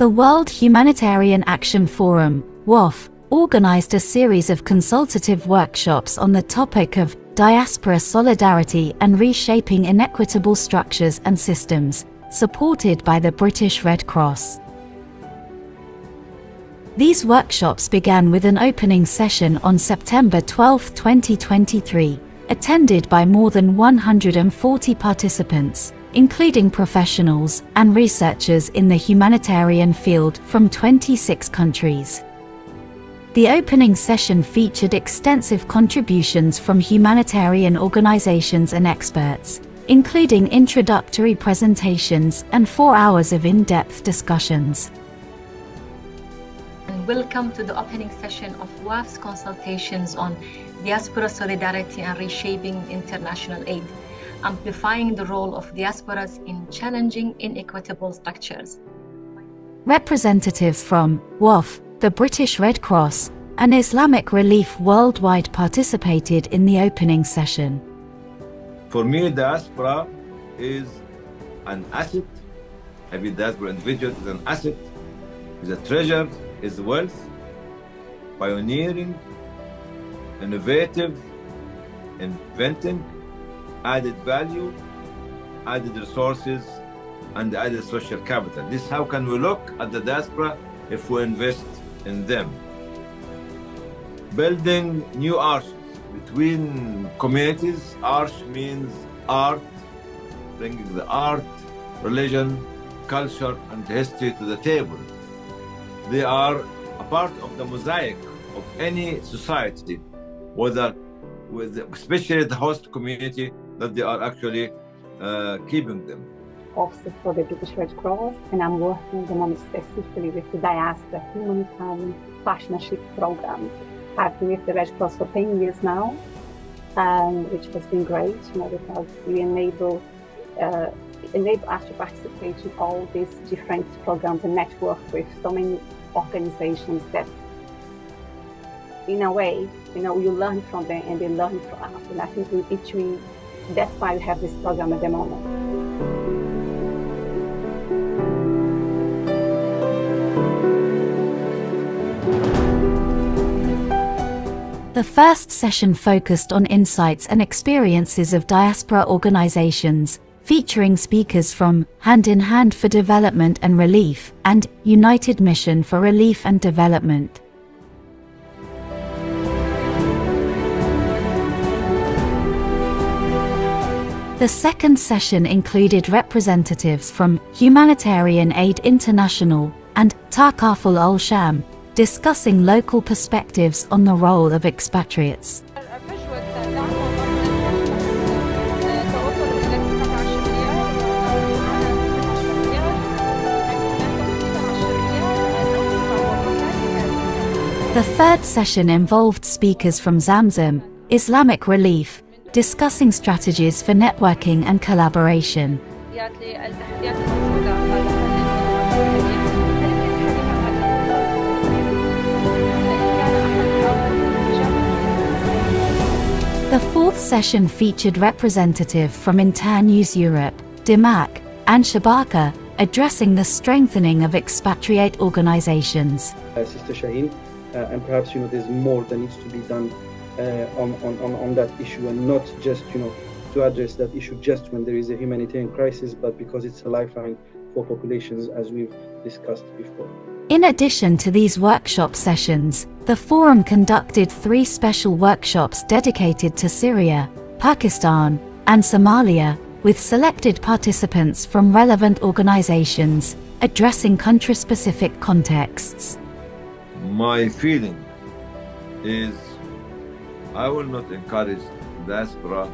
The World Humanitarian Action Forum, WHOF, organized a series of consultative workshops on the topic of diaspora solidarity and reshaping inequitable structures and systems, supported by the British Red Cross. These workshops began with an opening session on September 12, 2023, attended by more than 140 participants, including professionals and researchers in the humanitarian field from 26 countries. The opening session featured extensive contributions from humanitarian organizations and experts, including introductory presentations and 4 hours of in-depth discussions. Welcome to the opening session of WHOF's consultations on diaspora solidarity and reshaping international aid, amplifying the role of diasporas in challenging inequitable structures. Representatives from WHOF, the British Red Cross, and Islamic Relief Worldwide participated in the opening session. For me, diaspora is an asset. Every diaspora individual is an asset, is a treasure, is wealth, pioneering, innovative, inventing, added value, added resources, and added social capital. This how can we look at the diaspora if we invest in them. Building new arches between communities. Arch means art, bringing the art, religion, culture, and history to the table. They are a part of the mosaic of any society, whether with especially the host community that they are actually keeping them. Officer for the British Red Cross, and I'm working at the moment specifically with the Diaspora Humanitarian Partnership Program. I've been with the Red Cross for 10 years now, which has been great, because we enable us to participate in all these different programs and network with so many organizations that, in a way, you learn from them and they learn from us. And I think that's why we have this program at the moment. The first session focused on insights and experiences of diaspora organizations, featuring speakers from Hand in Hand for Development and Relief and United Mission for Relief and Development. The second session included representatives from Humanitarian Aid International and Takaful al-Sham, discussing local perspectives on the role of expatriates. The third session involved speakers from Zamzam, Islamic Relief, discussing strategies for networking and collaboration. The fourth session featured representatives from Internews Europe, DIMAC, and Shabaka, addressing the strengthening of expatriate organizations. Sister Shahin, and perhaps there's more that needs to be done on that issue, and not just to address that issue just when there is a humanitarian crisis, but because it's a lifeline for populations, as we've discussed before. In addition to these workshop sessions, the forum conducted 3 special workshops dedicated to Syria, Pakistan, and Somalia, with selected participants from relevant organizations, addressing country-specific contexts. My feeling is I will not encourage diaspora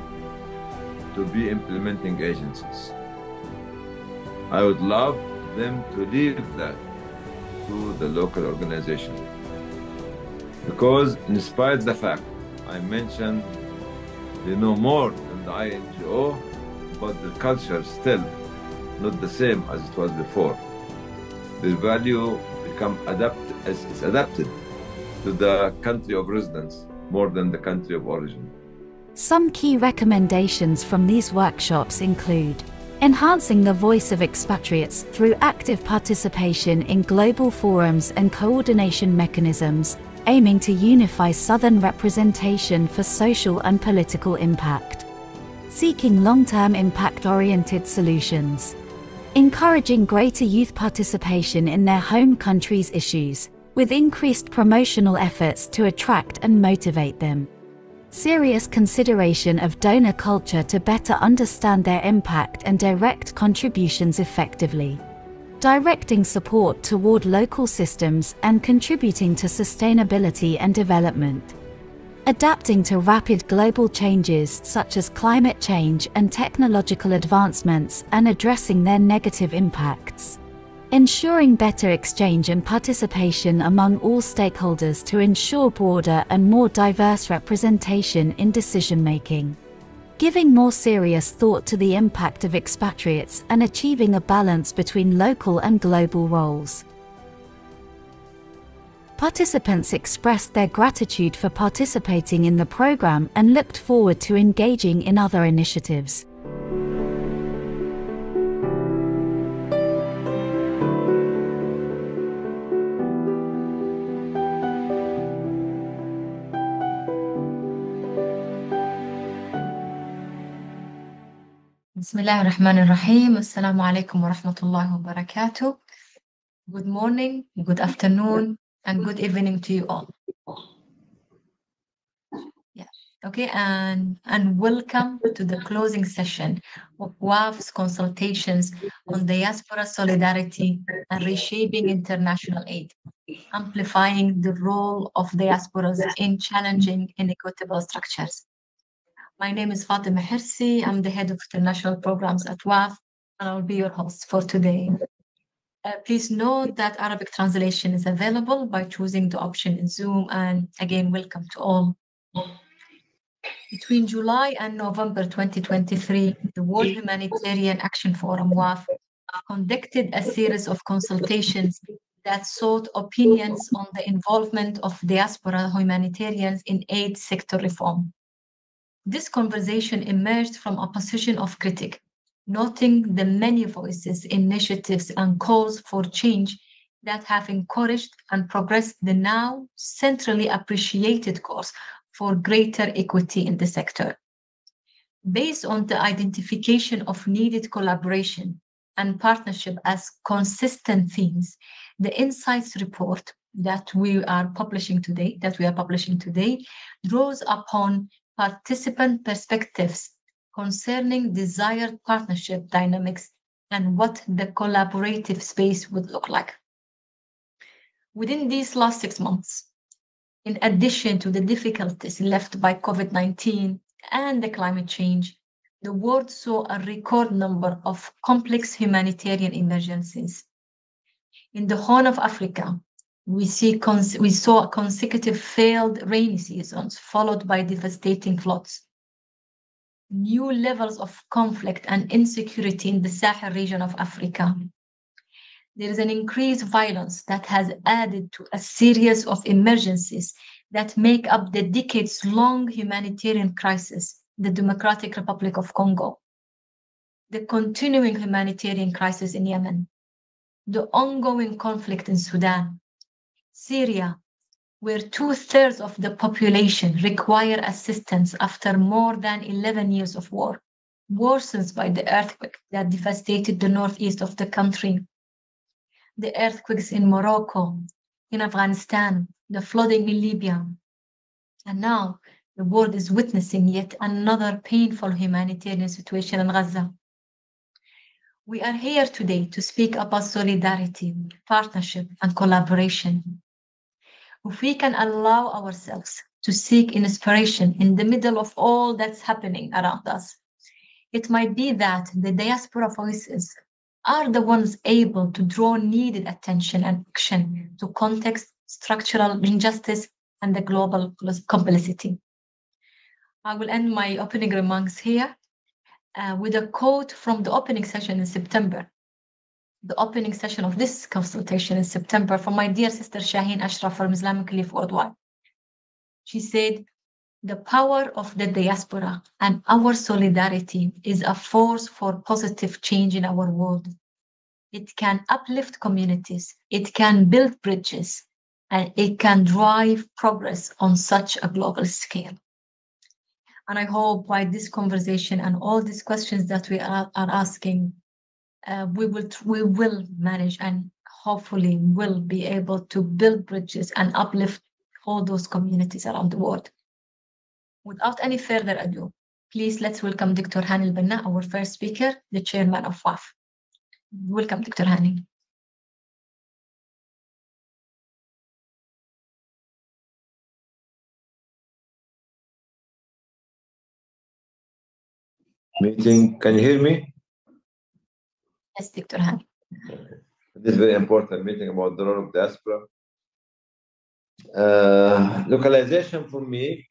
to be implementing agencies. I would love them to leave that to the local organization. Because in spite of the fact I mentioned they know more than the INGO, but the culture is still not the same as it was before. The value is adapted to the country of residence more than the country of origin. Some key recommendations from these workshops include enhancing the voice of expatriates through active participation in global forums and coordination mechanisms, aiming to unify Southern representation for social and political impact. Seeking long-term impact-oriented solutions. Encouraging greater youth participation in their home country's issues, with increased promotional efforts to attract and motivate them. Serious consideration of donor culture to better understand their impact and direct contributions effectively. Directing support toward local systems and contributing to sustainability and development. Adapting to rapid global changes such as climate change and technological advancements and addressing their negative impacts. Ensuring better exchange and participation among all stakeholders to ensure broader and more diverse representation in decision-making. Giving more serious thought to the impact of expatriates and achieving a balance between local and global roles. Participants expressed their gratitude for participating in the program and looked forward to engaging in other initiatives. Bismillah ar-Rahman ar-Rahim. Assalamu alaikum wa rahmatullahi wa barakatuh. Good morning, good afternoon, and good evening to you all. Yeah. Okay, and welcome to the closing session of WAF's consultations on diaspora solidarity and reshaping international aid, amplifying the role of diasporas in challenging inequitable structures. My name is Fatima Hirsi. I'm the head of international programs at WAF, and I'll be your host for today. Please note that Arabic translation is available by choosing the option in Zoom, and again, welcome to all. Between July and November 2023, the World Humanitarian Action Forum, WAF, conducted a series of consultations that sought opinions on the involvement of diaspora humanitarians in aid sector reform. This conversation emerged from a position of critique, noting the many voices, initiatives, and calls for change that have encouraged and progressed the now centrally appreciated cause for greater equity in the sector. Based on the identification of needed collaboration and partnership as consistent themes, the Insights report that we are publishing today, draws upon participant perspectives concerning desired partnership dynamics and what the collaborative space would look like. Within these last 6 months, in addition to the difficulties left by COVID-19 and the climate change, the world saw a record number of complex humanitarian emergencies. In the Horn of Africa, we saw consecutive failed rainy seasons followed by devastating floods. New levels of conflict and insecurity in the Sahel region of Africa. There is an increased violence that has added to a series of emergencies that make up the decades-long humanitarian crisis, the Democratic Republic of Congo, the continuing humanitarian crisis in Yemen, the ongoing conflict in Sudan, Syria, where 2/3 of the population require assistance after more than 11 years of war, worsened by the earthquake that devastated the northeast of the country, the earthquakes in Morocco, in Afghanistan, the flooding in Libya. And now the world is witnessing yet another painful humanitarian situation in Gaza. We are here today to speak about solidarity, partnership, and collaboration. If we can allow ourselves to seek inspiration in the middle of all that's happening around us, it might be that the diaspora voices are the ones able to draw needed attention and action to context, structural injustice, and the global complicity. I will end my opening remarks here with a quote from the opening session in September. The opening session of this consultation in September from my dear sister Shahin Ashraf from Islamic Relief Worldwide. She said, The power of the diaspora and our solidarity is a force for positive change in our world. It can uplift communities, it can build bridges, and it can drive progress on such a global scale. And I hope by this conversation and all these questions that we are asking, we will manage and hopefully will be able to build bridges and uplift all those communities around the world. Without any further ado, please let's welcome Dr. Hani Al-Banna, our first speaker, the chairman of WAF. Welcome, Dr. Hani. Meeting, can you hear me? Yes, Dr. Hani. This is very important meeting about the role of diaspora. Localization for me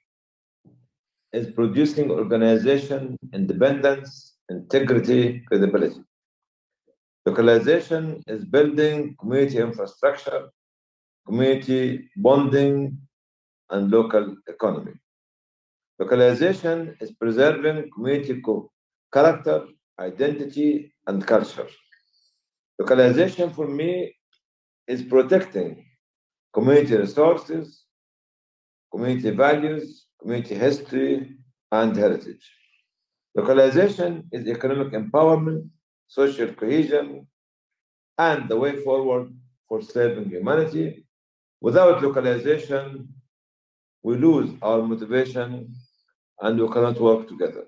is producing organization, independence, integrity, credibility. Localization is building community infrastructure, community bonding, and local economy. Localization is preserving community character, identity, and culture. Localization for me is protecting community resources, community values, community history, and heritage. Localization is economic empowerment, social cohesion, and the way forward for serving humanity. Without localization, we lose our motivation and we cannot work together.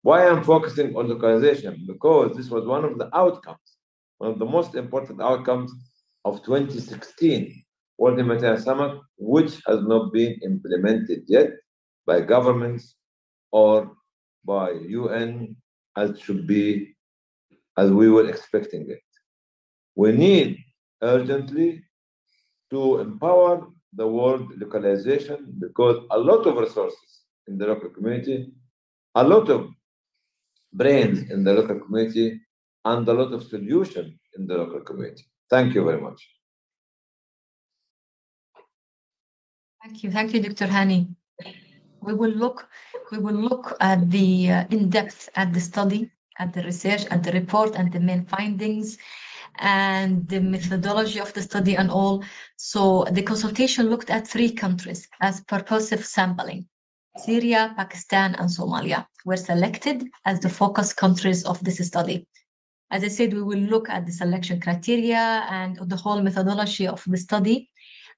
Why I'm focusing on localization? Because this was one of the outcomes, one of the most important outcomes of 2016 World Humanitarian Summit, which has not been implemented yet by governments or by UN as should be, as we were expecting it. We need urgently to empower the world localization because a lot of resources in the local community, a lot of brains in the local community, and a lot of solutions in the local community. Thank you very much. Thank you, Dr. Hani. We will look at the in depth at the study, at the research, at the report, and the main findings, and the methodology of the study and all. So the consultation looked at 3 countries as purposive sampling. Syria, Pakistan, and Somalia were selected as the focus countries of this study. As I said, we will look at the selection criteria and the whole methodology of the study.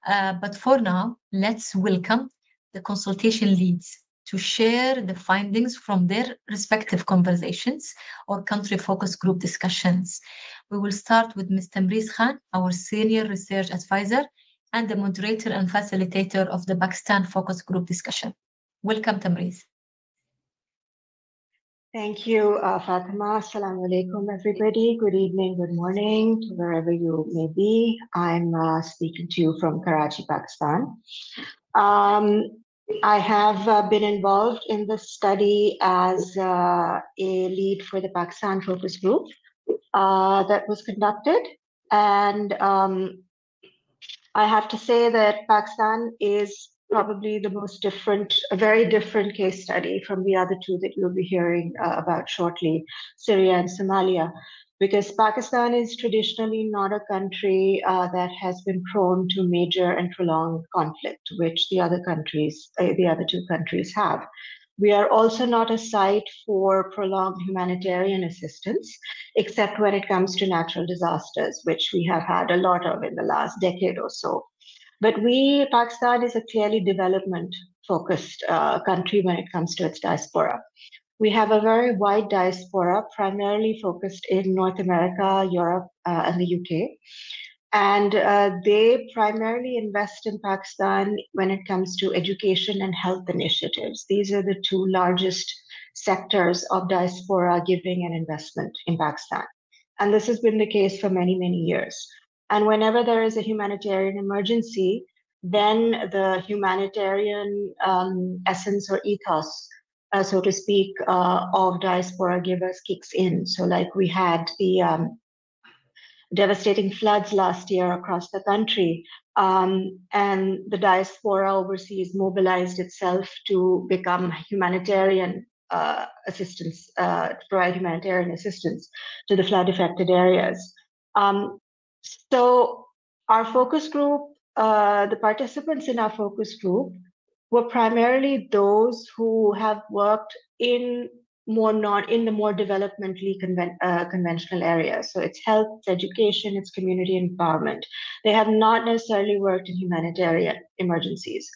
But for now, let's welcome the consultation leads to share the findings from their respective conversations or country focus group discussions. We will start with Ms. Tamriz Khan, our senior research advisor and the moderator and facilitator of the Pakistan focus group discussion. Welcome, Tamriz. Thank you, Fatima. Assalamu alaikum, everybody. Good evening, good morning, to wherever you may be. I'm speaking to you from Karachi, Pakistan. I have been involved in the study as a lead for the Pakistan focus group that was conducted. And I have to say that Pakistan is probably the most different, a very different case study from the other 2 that you'll be hearing about shortly, Syria and Somalia, because Pakistan is traditionally not a country that has been prone to major and prolonged conflict, which the other 2 countries have. We are also not a site for prolonged humanitarian assistance, except when it comes to natural disasters, which we have had a lot of in the last decade or so. But Pakistan is a clearly development-focused country when it comes to its diaspora. We have a very wide diaspora, primarily focused in North America, Europe, and the UK. And they primarily invest in Pakistan when it comes to education and health initiatives. These are the 2 largest sectors of diaspora giving and investment in Pakistan. And this has been the case for many, many years. And whenever there is a humanitarian emergency, then the humanitarian essence or ethos, so to speak, of diaspora givers kicks in. So like we had devastating floods last year across the country. And the diaspora overseas mobilized itself to become humanitarian assistance, to provide humanitarian assistance to the flood affected areas. So our focus group, the participants in our focus group were primarily those who have worked in the more developmentally conventional areas. So it's health, it's education, it's community empowerment. They have not necessarily worked in humanitarian emergencies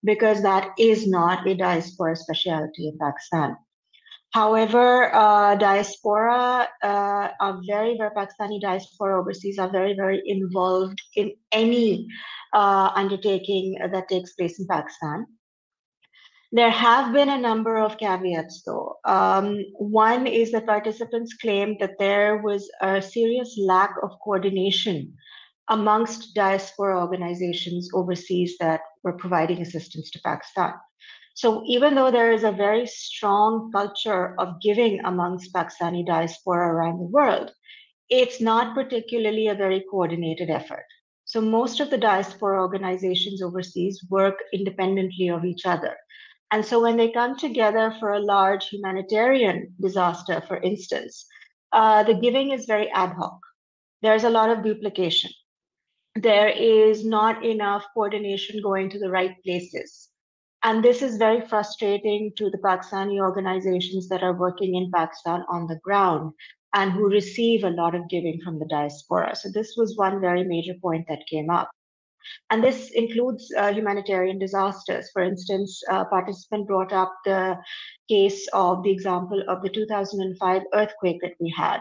because that is not a diaspora specialty in Pakistan. However, diaspora Pakistani diaspora overseas are very, very involved in any undertaking that takes place in Pakistan. There have been a number of caveats, though. One is that participants claimed that there was a serious lack of coordination amongst diaspora organizations overseas that were providing assistance to Pakistan. So even though there is a very strong culture of giving amongst Pakistani diaspora around the world, it's not particularly a very coordinated effort. So most of the diaspora organizations overseas work independently of each other. And so when they come together for a large humanitarian disaster, for instance, the giving is very ad hoc. There's a lot of duplication. There is not enough coordination going to the right places. And this is very frustrating to the Pakistani organizations that are working in Pakistan on the ground and who receive a lot of giving from the diaspora. So this was one very major point that came up. And this includes humanitarian disasters. For instance, a participant brought up the case of the example of the 2005 earthquake that we had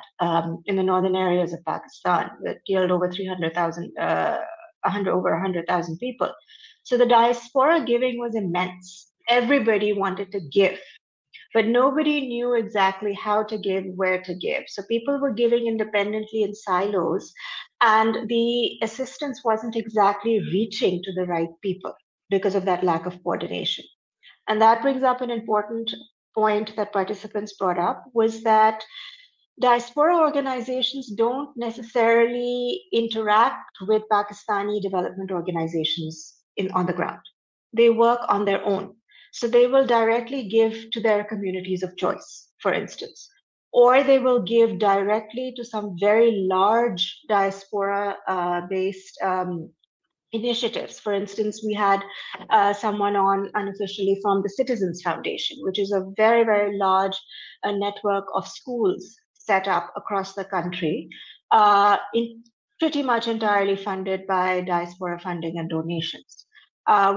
in the northern areas of Pakistan that killed over 100,000 people. So the diaspora giving was immense. Everybody wanted to give, but nobody knew exactly how to give, where to give. So people were giving independently in silos, and the assistance wasn't exactly reaching to the right people because of that lack of coordination. And that brings up an important point that participants brought up, was that diaspora organizations don't necessarily interact with Pakistani development organizations on the ground. They work on their own. So they will directly give to their communities of choice, for instance, or they will give directly to some very large diaspora-based initiatives. For instance, we had someone on unofficially from the Citizens Foundation, which is a very, very large network of schools set up across the country, pretty much entirely funded by diaspora funding and donations.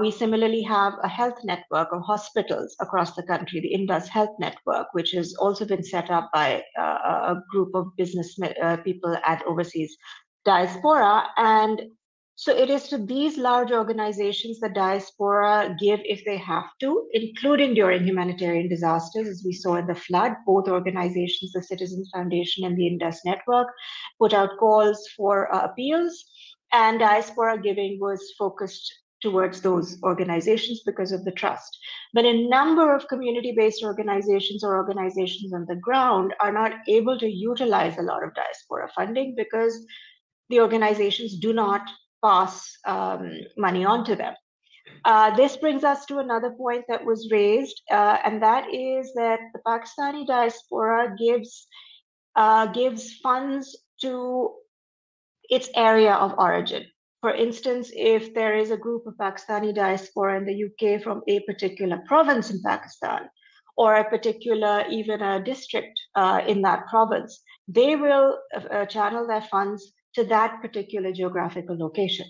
We similarly have a health network of hospitals across the country, the Indus Health Network, which has also been set up by a group of business people at overseas diaspora. And so it is to these large organizations that diaspora give if they have to, including during humanitarian disasters, as we saw in the flood. Both organizations, the Citizens Foundation and the Indus Network, put out calls for appeals, and diaspora giving was focused towards those organizations because of the trust. But a number of community-based organizations or organizations on the ground are not able to utilize a lot of diaspora funding because the organizations do not pass money on to them. This brings us to another point that was raised, and that is that the Pakistani diaspora gives funds to its area of origin. For instance, if there is a group of Pakistani diaspora in the UK from a particular province in Pakistan, or a particular, even a district in that province, they will channel their funds to that particular geographical location.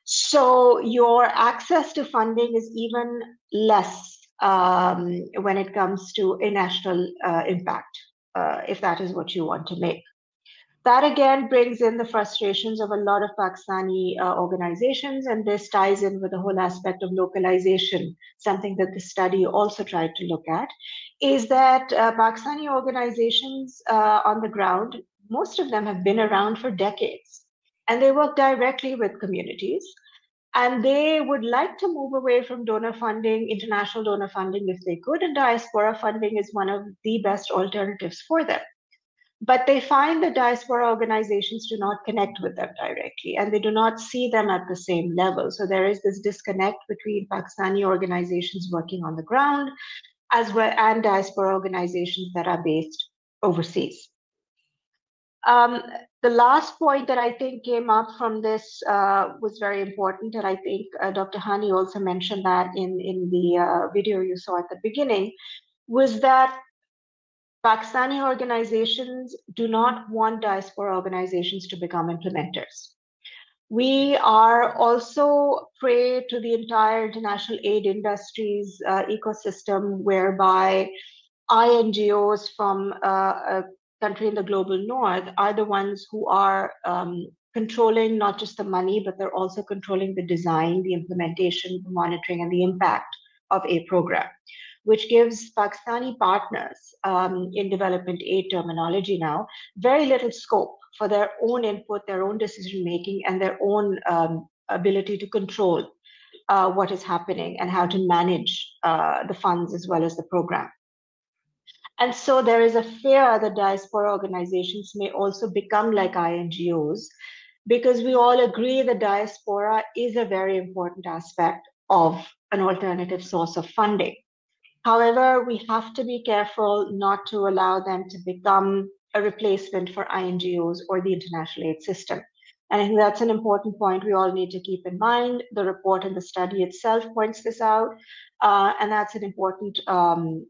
So your access to funding is even less when it comes to a national impact, if that is what you want to make. That again brings in the frustrations of a lot of Pakistani organizations, and this ties in with the whole aspect of localization, something that the study also tried to look at, is that Pakistani organizations on the ground, most of them have been around for decades, and they work directly with communities, and they would like to move away from donor funding, international donor funding if they could, and diaspora funding is one of the best alternatives for them. But they find that diaspora organizations do not connect with them directly, and they do not see them at the same level. So there is this disconnect between Pakistani organizations working on the ground as well and diaspora organizations that are based overseas. The last point that I think came up from this was very important, and I think Dr. Hani also mentioned that in the video you saw at the beginning, was that Pakistani organizations do not want diaspora organizations to become implementers. We are also prey to the entire international aid industry's ecosystem, whereby INGOs from a country in the global north are the ones who are controlling not just the money, but they're also controlling the design, the implementation, the monitoring, and the impact of a program, which gives Pakistani partners in development aid terminology now very little scope for their own input, their own decision making, and their own ability to control what is happening and how to manage the funds as well as the program. And so there is a fear that diaspora organizations may also become like INGOs, because we all agree that diaspora is a very important aspect of an alternative source of funding. However, we have to be careful not to allow them to become a replacement for INGOs or the international aid system. And I think that's an important point we all need to keep in mind. The report and the study itself points this out, and that's an important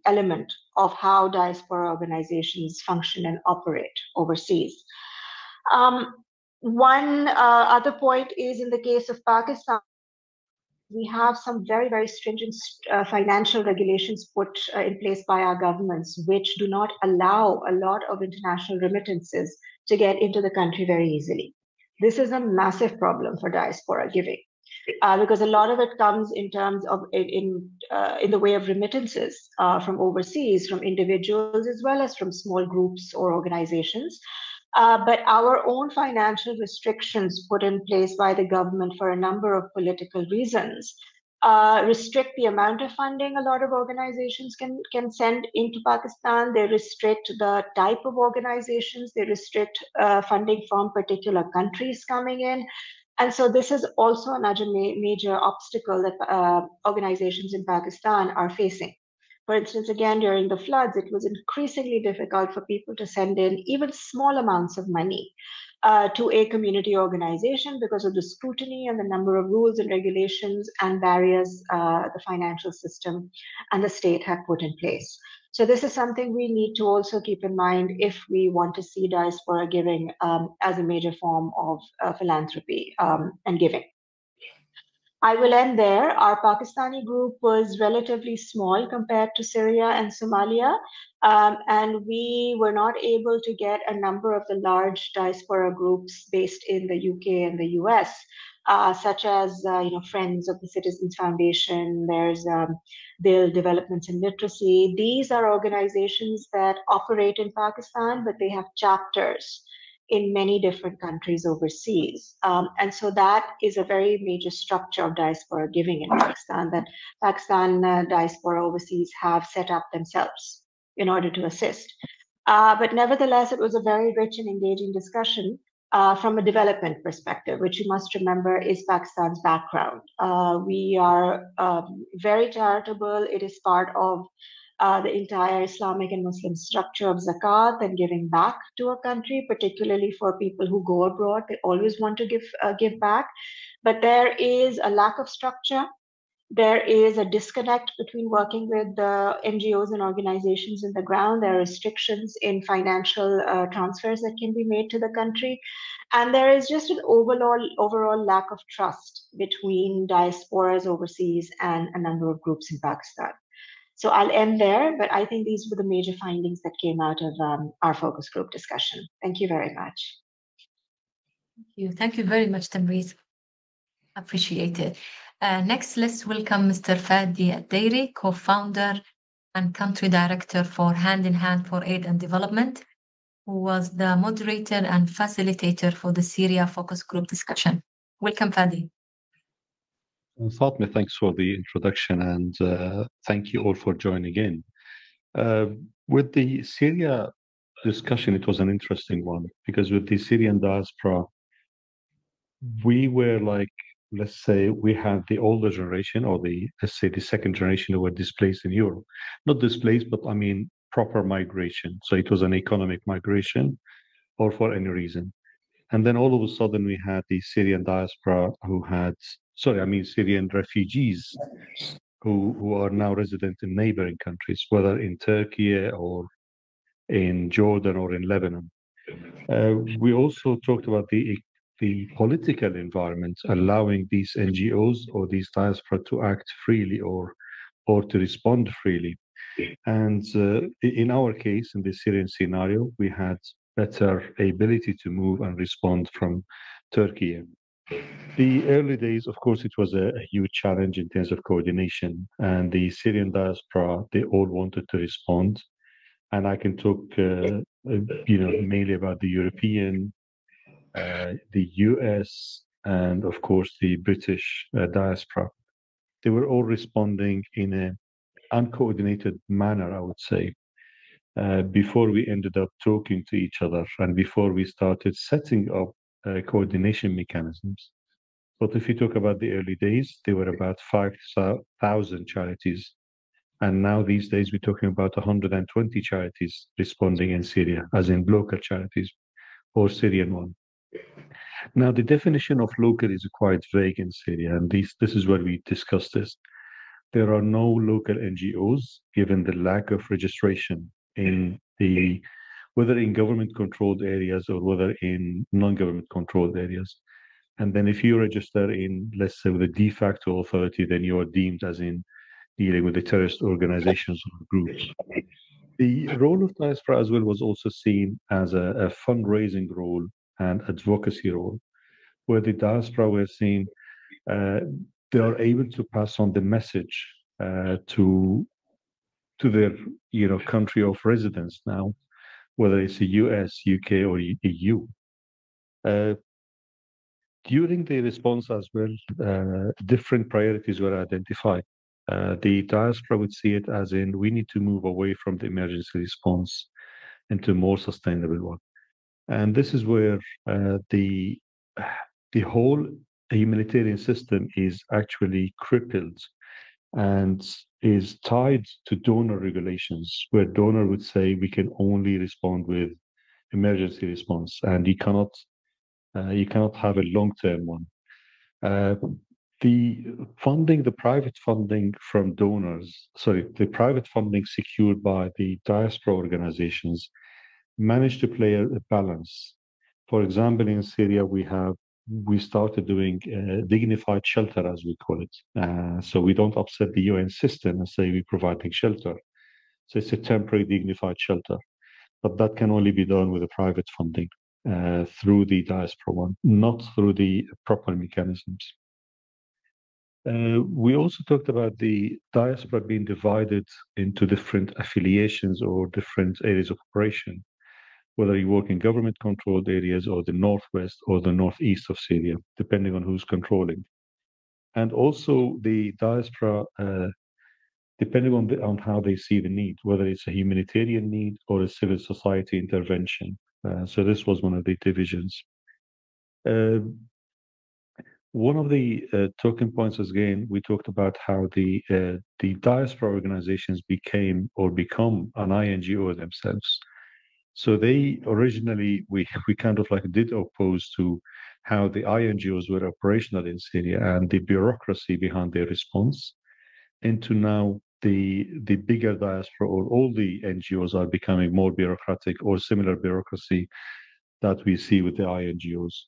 element of how diaspora organizations function and operate overseas. One other point is in the case of Pakistan, we have some very, very stringent financial regulations put in place by our governments, which do not allow a lot of international remittances to get into the country very easily. This is a massive problem for diaspora giving, because a lot of it comes in terms of in the way of remittances from overseas, from individuals, as well as from small groups or organizations. But our own financial restrictions put in place by the government for a number of political reasons restrict the amount of funding a lot of organizations can send into Pakistan. They restrict the type of organizations. They restrict funding from particular countries coming in. And so this is also another major obstacle that organizations in Pakistan are facing. For instance, again, during the floods, it was increasingly difficult for people to send in even small amounts of money to a community organization because of the scrutiny and the number of rules and regulations and barriers the financial system and the state have put in place. So this is something we need to also keep in mind if we want to see diaspora giving as a major form of philanthropy and giving. I will end there. Our Pakistani group was relatively small compared to Syria and Somalia, and we were not able to get a number of the large diaspora groups based in the UK and the US, such as Friends of the Citizens Foundation. There's the Developments in Literacy. These are organizations that operate in Pakistan, but they have chapters in many different countries overseas. And so that is a very major structure of diaspora giving in Pakistan that Pakistan diaspora overseas have set up themselves in order to assist. But nevertheless, it was a very rich and engaging discussion from a development perspective, which you must remember is Pakistan's background. We are very charitable. It is part of the entire Islamic and Muslim structure of zakat and giving back to a country, particularly for people who go abroad. They always want to give back, but there is a lack of structure. There is a disconnect between working with the NGOs and organizations in the ground. There are restrictions in financial transfers that can be made to the country. And there is just an overall lack of trust between diasporas overseas and a number of groups in Pakistan. So I'll end there, but I think these were the major findings that came out of our focus group discussion. Thank you very much. Thank you very much, Tamriz. Appreciate it. Next, let's welcome Mr. Fadi Dairi, co-founder and country director for Hand in Hand for Aid and Development, who was the moderator and facilitator for the Syria focus group discussion. Welcome, Fadi. Fatma, thanks for the introduction, and thank you all for joining in. With the Syria discussion, it was an interesting one, because with the Syrian diaspora, we were like, let's say we had the older generation, or let's say the second generation, who were displaced in Europe. Not displaced, but I mean proper migration. So it was an economic migration or for any reason. And then all of a sudden we had the Syrian diaspora Syrian refugees who are now resident in neighboring countries, whether in Turkey or in Jordan or in Lebanon. We also talked about the political environment allowing these NGOs or these diaspora to act freely or to respond freely. And in our case, in the Syrian scenario, we had better ability to move and respond from Turkey. The early days, of course, it was a huge challenge in terms of coordination, and the Syrian diaspora, they all wanted to respond. And I can talk, mainly about the European, the US, and of course the British diaspora. They were all responding in an uncoordinated manner, I would say, before we ended up talking to each other and before we started setting up coordination mechanisms. But if you talk about the early days, there were about 5,000 charities. And now these days, we're talking about 120 charities responding in Syria, as in local charities or Syrian one. Now, the definition of local is quite vague in Syria, and this is where we discussed this. There are no local NGOs, given the lack of registration in whether in government-controlled areas or whether in non-government controlled areas. And then if you register in, let's say, with a de facto authority, then you are deemed as in dealing with the terrorist organizations or groups. The role of diaspora as well was also seen as a fundraising role and advocacy role, where the diaspora were seen, they are able to pass on the message to their country of residence now, whether it's the US, UK, or EU. During the response as well, different priorities were identified. The diaspora would see it as in, we need to move away from the emergency response into a more sustainable one. And this is where the whole humanitarian system is actually crippled and is tied to donor regulations, where donor would say we can only respond with emergency response, and you cannot have a long-term one. The private funding from donors, the private funding secured by the diaspora organizations managed to play a balance. For example, in Syria, we started doing dignified shelter, as we call it. So we don't upset the UN system and say we're providing shelter. So it's a temporary dignified shelter, but that can only be done with a private funding through the diaspora one, not through the proper mechanisms. We also talked about the diaspora being divided into different affiliations or different areas of operation, whether you work in government-controlled areas or the northwest or the northeast of Syria, depending on who's controlling. And also the diaspora, depending on how they see the need, whether it's a humanitarian need or a civil society intervention. So this was one of the divisions. One of the talking points was, again, we talked about how the diaspora organizations become an INGO themselves. So they originally, we kind of like did oppose to how the INGOs were operational in Syria and the bureaucracy behind their response, into now the bigger diaspora, or all the NGOs are becoming more bureaucratic or similar bureaucracy that we see with the INGOs.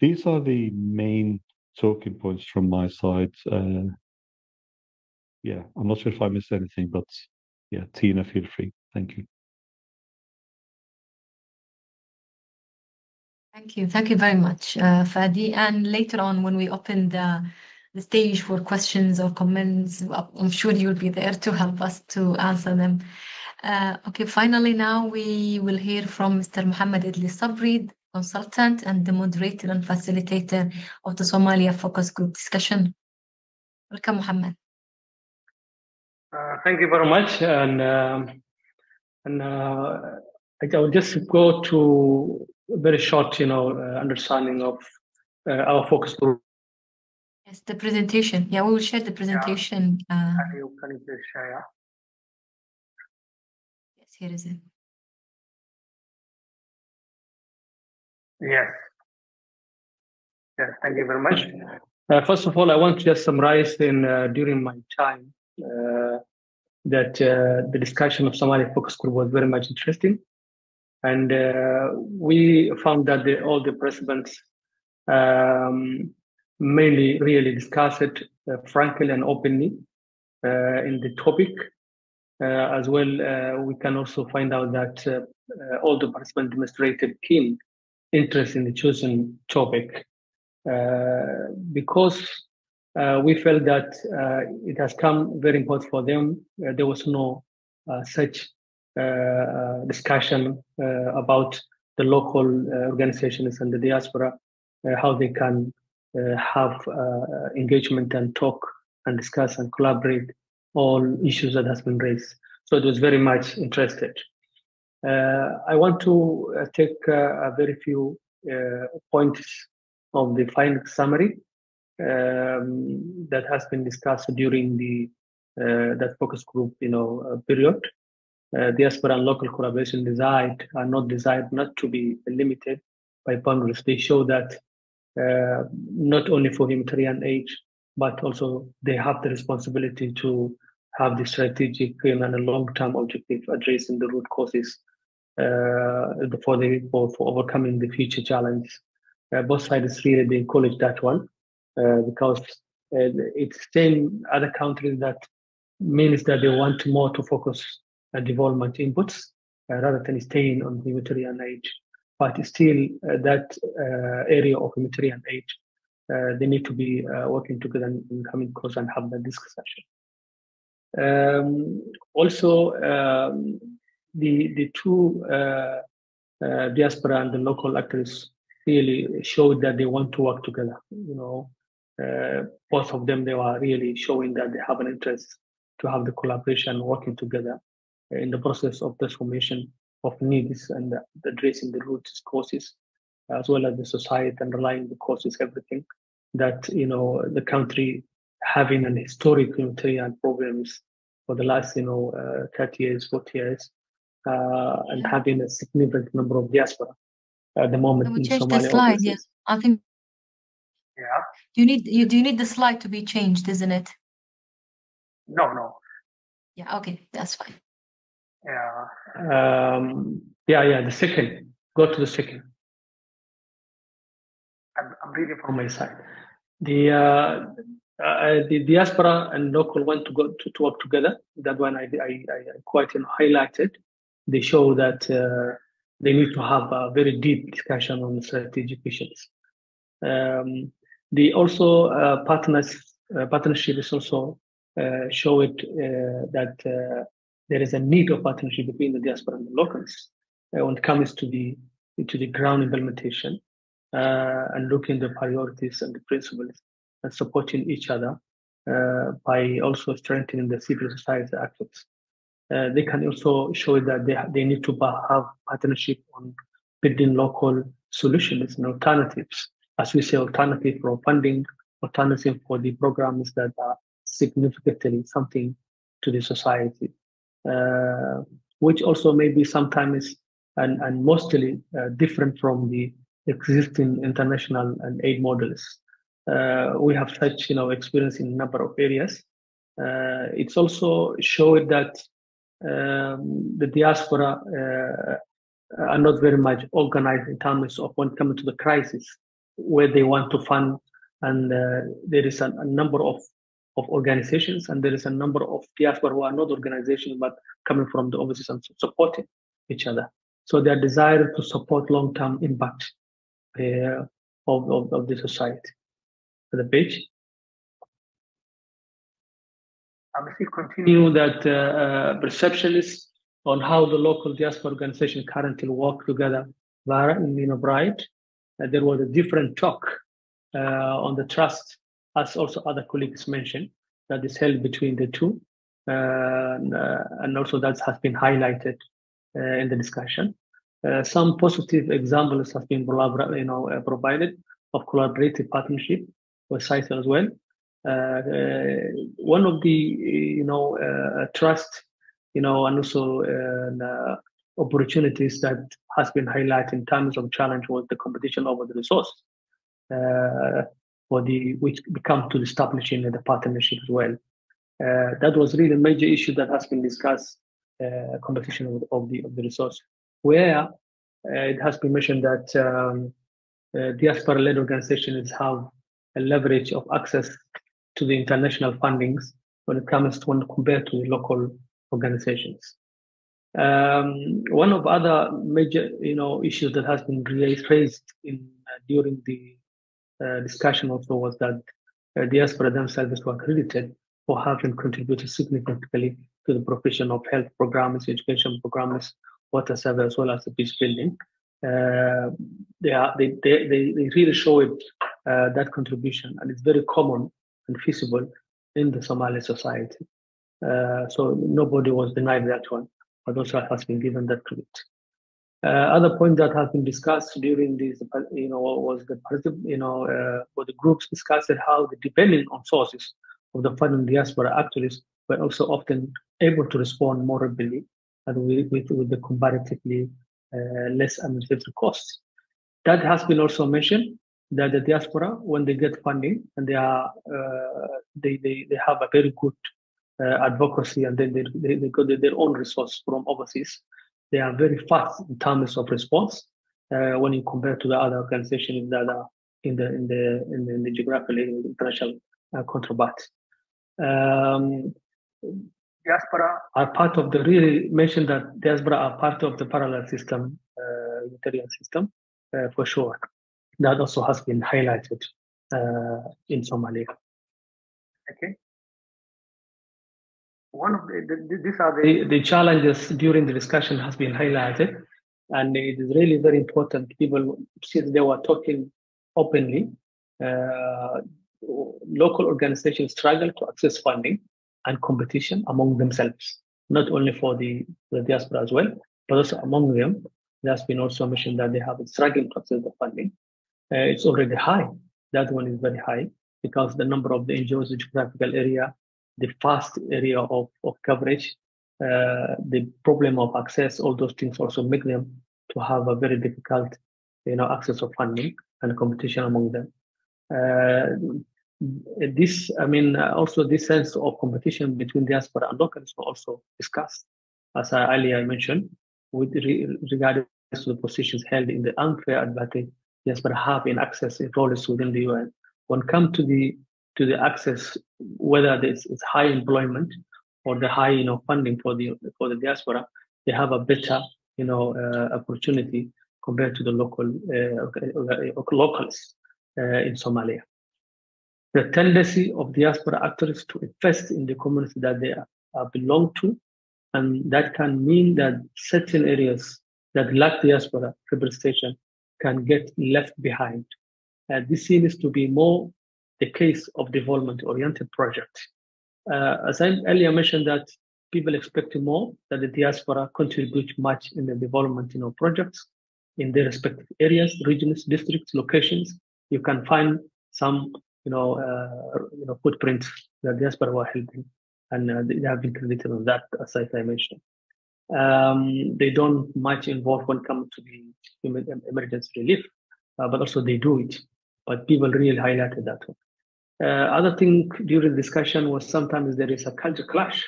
These are the main talking points from my side. Yeah, I'm not sure if I missed anything, but yeah, Tina, feel free. Thank you. Thank you very much, Fadi. And later on, when we open the stage for questions or comments, I'm sure you'll be there to help us to answer them. Okay, finally now we will hear from Mr. Mohammed Idli Sabri, consultant and the moderator and facilitator of the Somalia Focus Group discussion. Welcome, Mohammed. Thank you very much. And And I will just go to a very short, understanding of our focus group. Yes, the presentation. Yeah, we will share the presentation. Can you please share? Yes, here is it. Yes. Yes, thank you very much. First of all, I want to just summarize during my time that the discussion of Somali focus group was very much interesting. And we found that all the participants mainly really discussed it frankly and openly in the topic. As well, we can also find out that all the participants demonstrated keen interest in the chosen topic because we felt that it has come very important for them. There was no such discussion about the local organizations and the diaspora, how they can have engagement and talk and discuss and collaborate all issues that has been raised. So it was very much interested. I want to take a very few points of the final summary that has been discussed during that focus group, period. Diaspora and local collaboration are not designed not to be limited by boundaries. They show that not only for humanitarian aid, but also they have the responsibility to have the strategic and a long-term objective addressing the root causes for overcoming the future challenges. Both sides really they encourage that one because it's same other countries that means that they want more to focus on development inputs rather than staying on humanitarian aid. But still, that area of humanitarian aid, they need to be working together and coming close and have that discussion. Also, the two diaspora and the local actors really showed that they want to work together. Both of them, they were really showing that they have an interest to have the collaboration working together in the process of transformation of needs and addressing the root causes, as well as the society and relying the causes, everything that, the country having an historic humanitarian problems for the last, 30 years, 40 years, and having a significant number of diaspora at the moment. Can we in change Somalia, the slide? obviously. Yeah, I think. Yeah. Do you need the slide to be changed, isn't it? No. Yeah. Okay, that's fine. Yeah. Yeah. The second. Go to the second. I'm reading from my side. The diaspora and local want to go to work together. That one I quite highlighted. They show that they need to have a very deep discussion on strategic issues. The also partnership is also show it that there is a need of partnership between the diaspora and the locals when it comes to the ground implementation and looking at the priorities and the principles and supporting each other by also strengthening the civil society actors. They can also show that they need to have partnership on building local solutions and alternatives. As we say, alternative for funding, alternative for the programs that are significantly something to the society, which also may be sometimes and mostly different from the existing international and aid models. We have such experience in a number of areas. It's also showed that the diaspora are not very much organized in terms of when coming to the crisis where they want to fund, and there is a number of organizations, and there is a number of diaspora who are not organizations but coming from the overseas and supporting each other. So their desire to support long-term impact of the society. The page. I will continue that perception is on how the local diaspora organization currently work together. Vara in Bright, there was a different talk on the trust, as also other colleagues mentioned, that is held between the two, and also that has been highlighted in the discussion. Some positive examples have been provided of collaborative partnership was cited as well. One of the trust, and also opportunities that has been highlighted in terms of challenge was the competition over the resource, which become to establishing the partnership as well. That was really a major issue that has been discussed, competition of the resource, where it has been mentioned that diaspora-led organizations have a leverage of access to the international fundings when it comes to when compared to the local organizations. One of other major, issues that has been raised during the discussion also was that diaspora themselves were credited for having contributed significantly to the provision of health programs, education programs, water service, as well as the peace building. They really show it, that contribution, and it's very common and feasible in the Somali society. So nobody was denied that one, but also has been given that credit. Other point that has been discussed during this, was the groups discussed how the depending on sources of the funding diaspora actors were also often able to respond more rapidly and with the comparatively less administrative costs. That has been also mentioned that the diaspora, when they get funding and they are they have a very good advocacy, and then they got their own resource from overseas. They are very fast in terms of response when you compare to the other organizations that are in the geographically international counterpart. Diaspora are part of the really mentioned that diaspora are part of the parallel system, Humanitarian system, for sure. That also has been highlighted in Somalia. Okay. One of these are the challenges during the discussion has been highlighted, and it is really very important. People, since they were talking openly, local organizations struggle to access funding and competition among themselves, not only for the diaspora as well, but also among them. There's been also mentioned that they have struggled to access the funding. It's already high. That one is very high because the number of the NGOs, the geographical area, the fast area of coverage, the problem of access, all those things also make them to have a very difficult, access of funding and competition among them. Also this sense of competition between diaspora and locals were also discussed, as I earlier mentioned, with regard to the positions held in the unfair advantage diaspora have in access roles within the UN. When it comes to the access, whether it's high employment or the high funding for the diaspora, they have a better opportunity compared to the locals in Somalia. The tendency of diaspora actors to invest in the community that they belong to, and that can mean that certain areas that lack diaspora representation can get left behind. This seems to be more the case of development-oriented projects. As I earlier mentioned, that people expect more that the diaspora contribute much in the development, projects in their respective areas, regions, districts, locations. You can find some, footprints that diaspora were helping, and they have been credited on that, as I mentioned. They don't much involve when it comes to the emergency relief, but also they do it. But people really highlighted that one. Other thing during the discussion was sometimes there is a culture clash,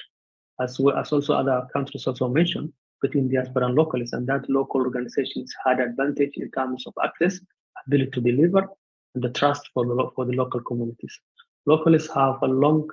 as well as also other countries also mentioned, between diaspora and locals, and that local organizations had advantage in terms of access, ability to deliver, and the trust for the local communities. Locals have a long,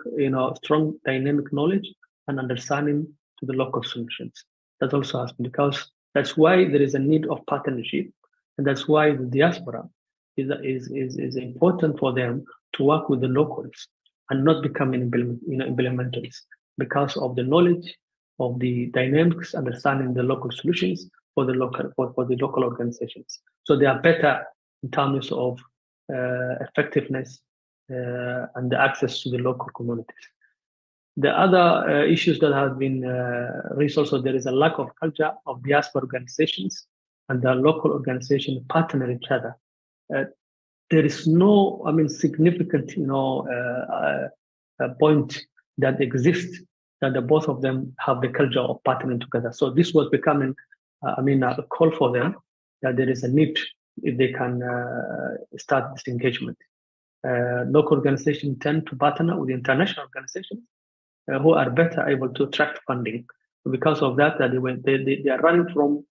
strong dynamic knowledge and understanding to the local solutions. That also has been, because that's why there is a need of partnership, and that's why the diaspora is important for them to work with the locals and not becoming implementers, because of the knowledge of the dynamics, understanding the local solutions for the local organizations. So they are better in terms of effectiveness and the access to the local communities. The other issues that have been raised also, there is a lack of culture of diaspora organizations and the local organization partner each other. There is no, significant, point that exists that the both of them have the culture of partnering together. So this was becoming, a call for them that there is a need if they can start this engagement. Local organizations tend to partner with international organizations who are better able to attract funding. Because of that, they are running from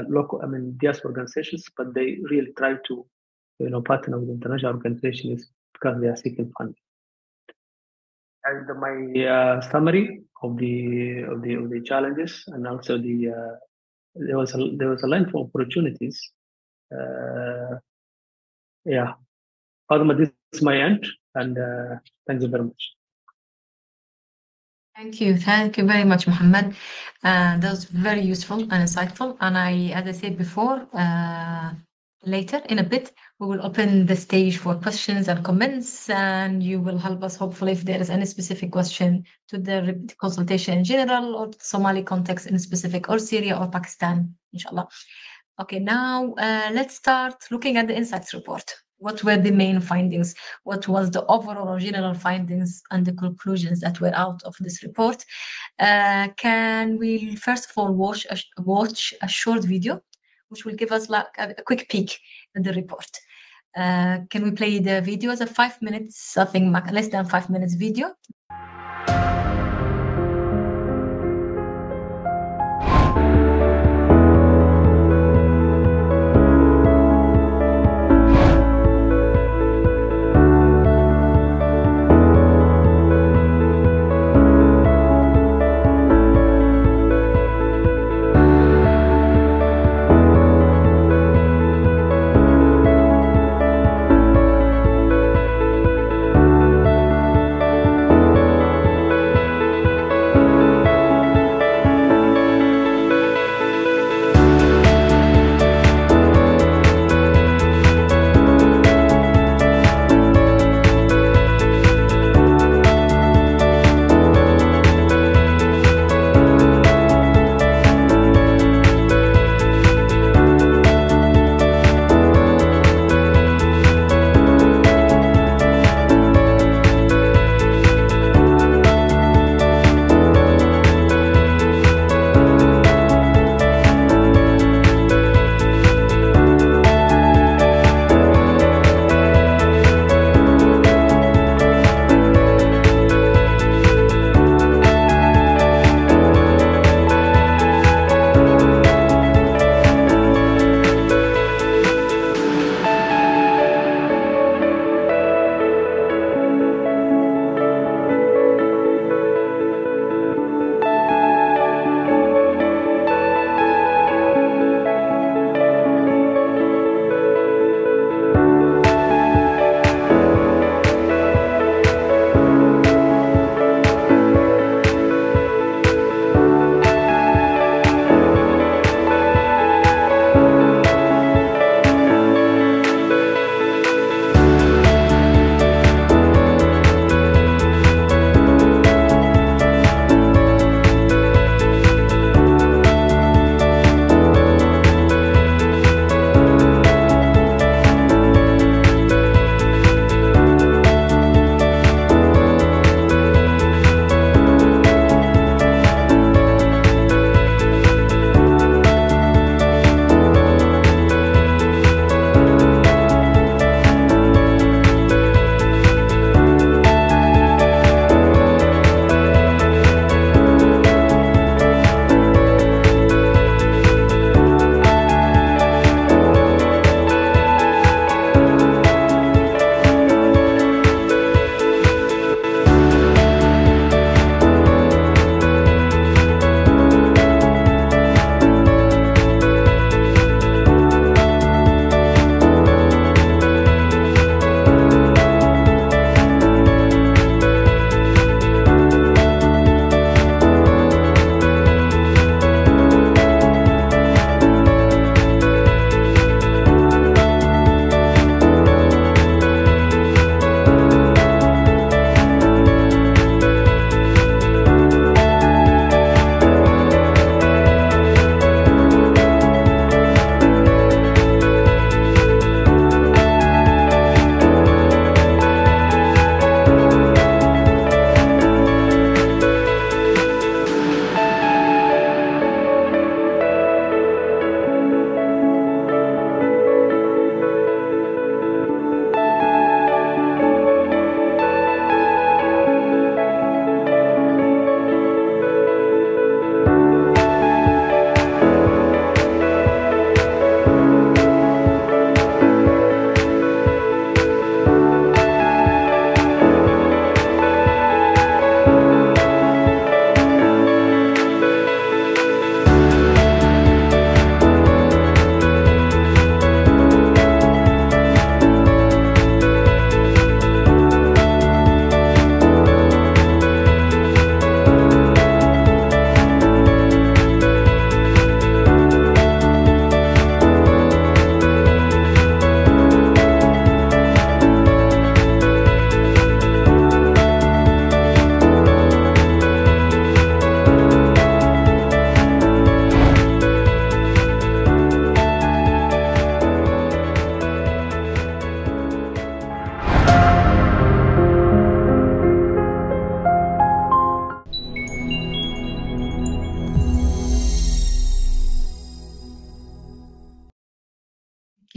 local, diaspora organizations, but they really try to, partner with international organizations because they are seeking funding. And my summary of the challenges, and also there was a line for opportunities. Fatima, this is my end, and thank you very much. Thank you very much, Mohammed. That was very useful and insightful. And as I said before, later in a bit, we will open the stage for questions and comments, and you will help us, hopefully, if there is any specific question to the consultation in general, or Somali context in specific, or Syria or Pakistan, inshallah. Okay, now let's start looking at the insights report. What were the main findings? What was the overall or general findings and the conclusions that were out of this report? Can we first of all watch a short video, which will give us like a quick peek at the report? Can we play the video as a 5 minutes, something less than 5 minutes video?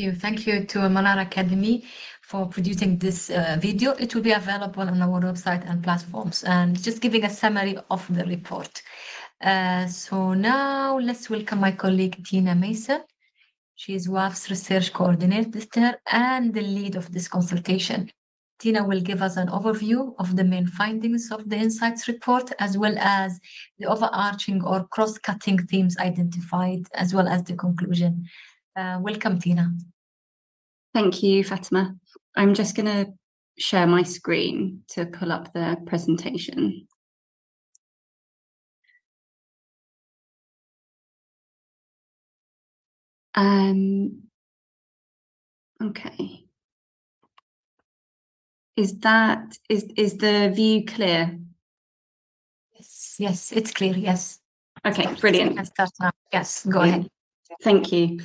you. Thank you to Manar Academy for producing this video. It will be available on our website and platforms, and just giving a summary of the report. So now let's welcome my colleague Tina Mason. She is WAF's research coordinator and the lead of this consultation. Tina will give us an overview of the main findings of the Insights report, as well as the overarching or cross-cutting themes identified, as well as the conclusion. Welcome, Tina. Thank you, Fatima. I'm just going to share my screen to pull up the presentation. Okay. Is the view clear? Yes, it's clear. Yes. Okay, brilliant. You can start now. Yes, go ahead. Thank you.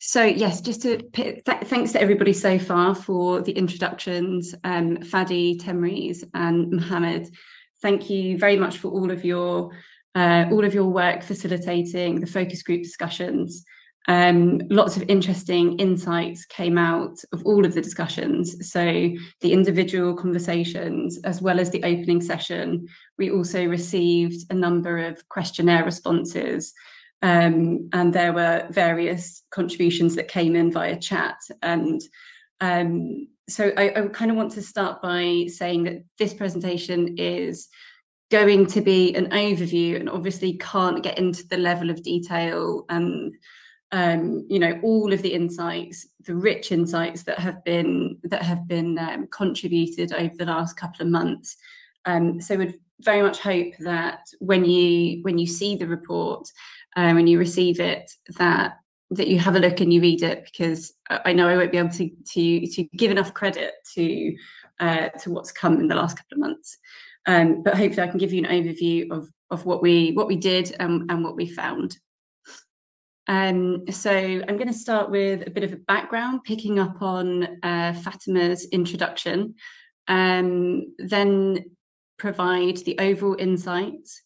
So yes, just to thanks to everybody so far for the introductions, Fadi, Temriz, and Mohammed. Thank you very much for all of your work facilitating the focus group discussions. Lots of interesting insights came out of all of the discussions. So the individual conversations, as well as the opening session, we also received a number of questionnaire responses. And there were various contributions that came in via chat. And so I kind of want to start by saying that this presentation is going to be an overview, and obviously can't get into the level of detail and all of the insights, the rich insights that have been contributed over the last couple of months. So we'd very much hope that when you see the report, when you receive it, that you have a look and you read it, because I know I won't be able to give enough credit to what's come in the last couple of months. But hopefully I can give you an overview of what we did and what we found. So I'm going to start with a bit of a background, picking up on Fatima's introduction, then provide the overall insights,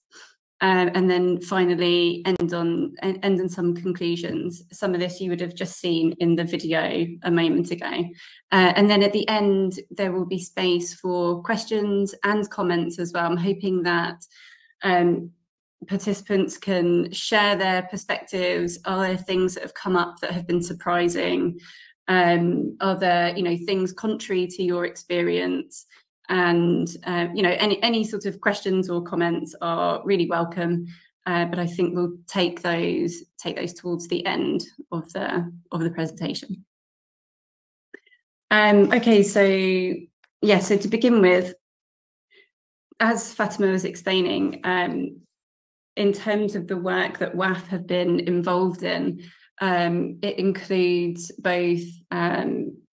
and then finally end on some conclusions. Some of this you would have just seen in the video a moment ago. And then at the end, there will be space for questions and comments as well. I'm hoping that participants can share their perspectives. Are there things that have come up that have been surprising? Are there things contrary to your experience? And any sort of questions or comments are really welcome. But I think we'll take those towards the end of the presentation. Okay, so to begin with, as Fatima was explaining, in terms of the work that WAF have been involved in, it includes both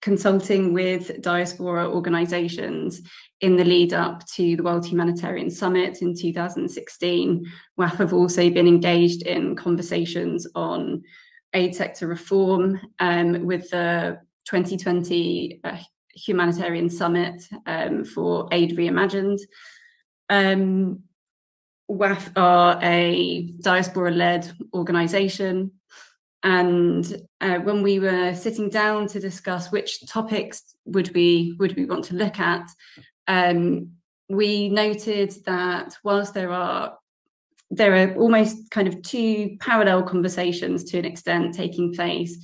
consulting with diaspora organisations in the lead up to the World Humanitarian Summit in 2016. WAF have also been engaged in conversations on aid sector reform with the 2020 Humanitarian Summit for Aid Reimagined. WAF are a diaspora-led organisation, and when we were sitting down to discuss which topics would we want to look at, we noted that whilst there are almost kind of two parallel conversations to an extent taking place,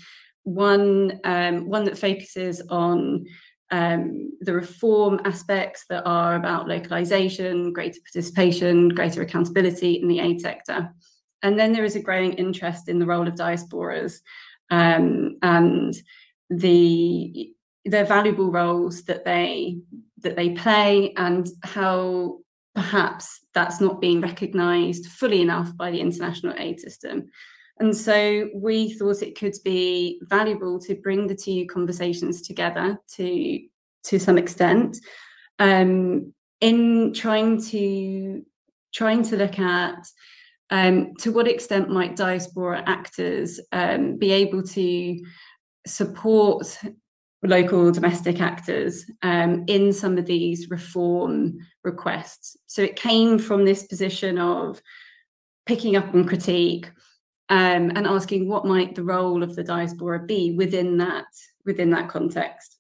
one that focuses on the reform aspects that are about localization, greater participation, greater accountability in the aid sector. And then there is a growing interest in the role of diasporas and their valuable roles that they play, and how perhaps that's not being recognised fully enough by the international aid system. And so we thought it could be valuable to bring the two conversations together to some extent, in trying to look at to what extent might diaspora actors be able to support local domestic actors in some of these reform requests. So it came from this position of picking up on critique, and asking what might the role of the diaspora be within that context.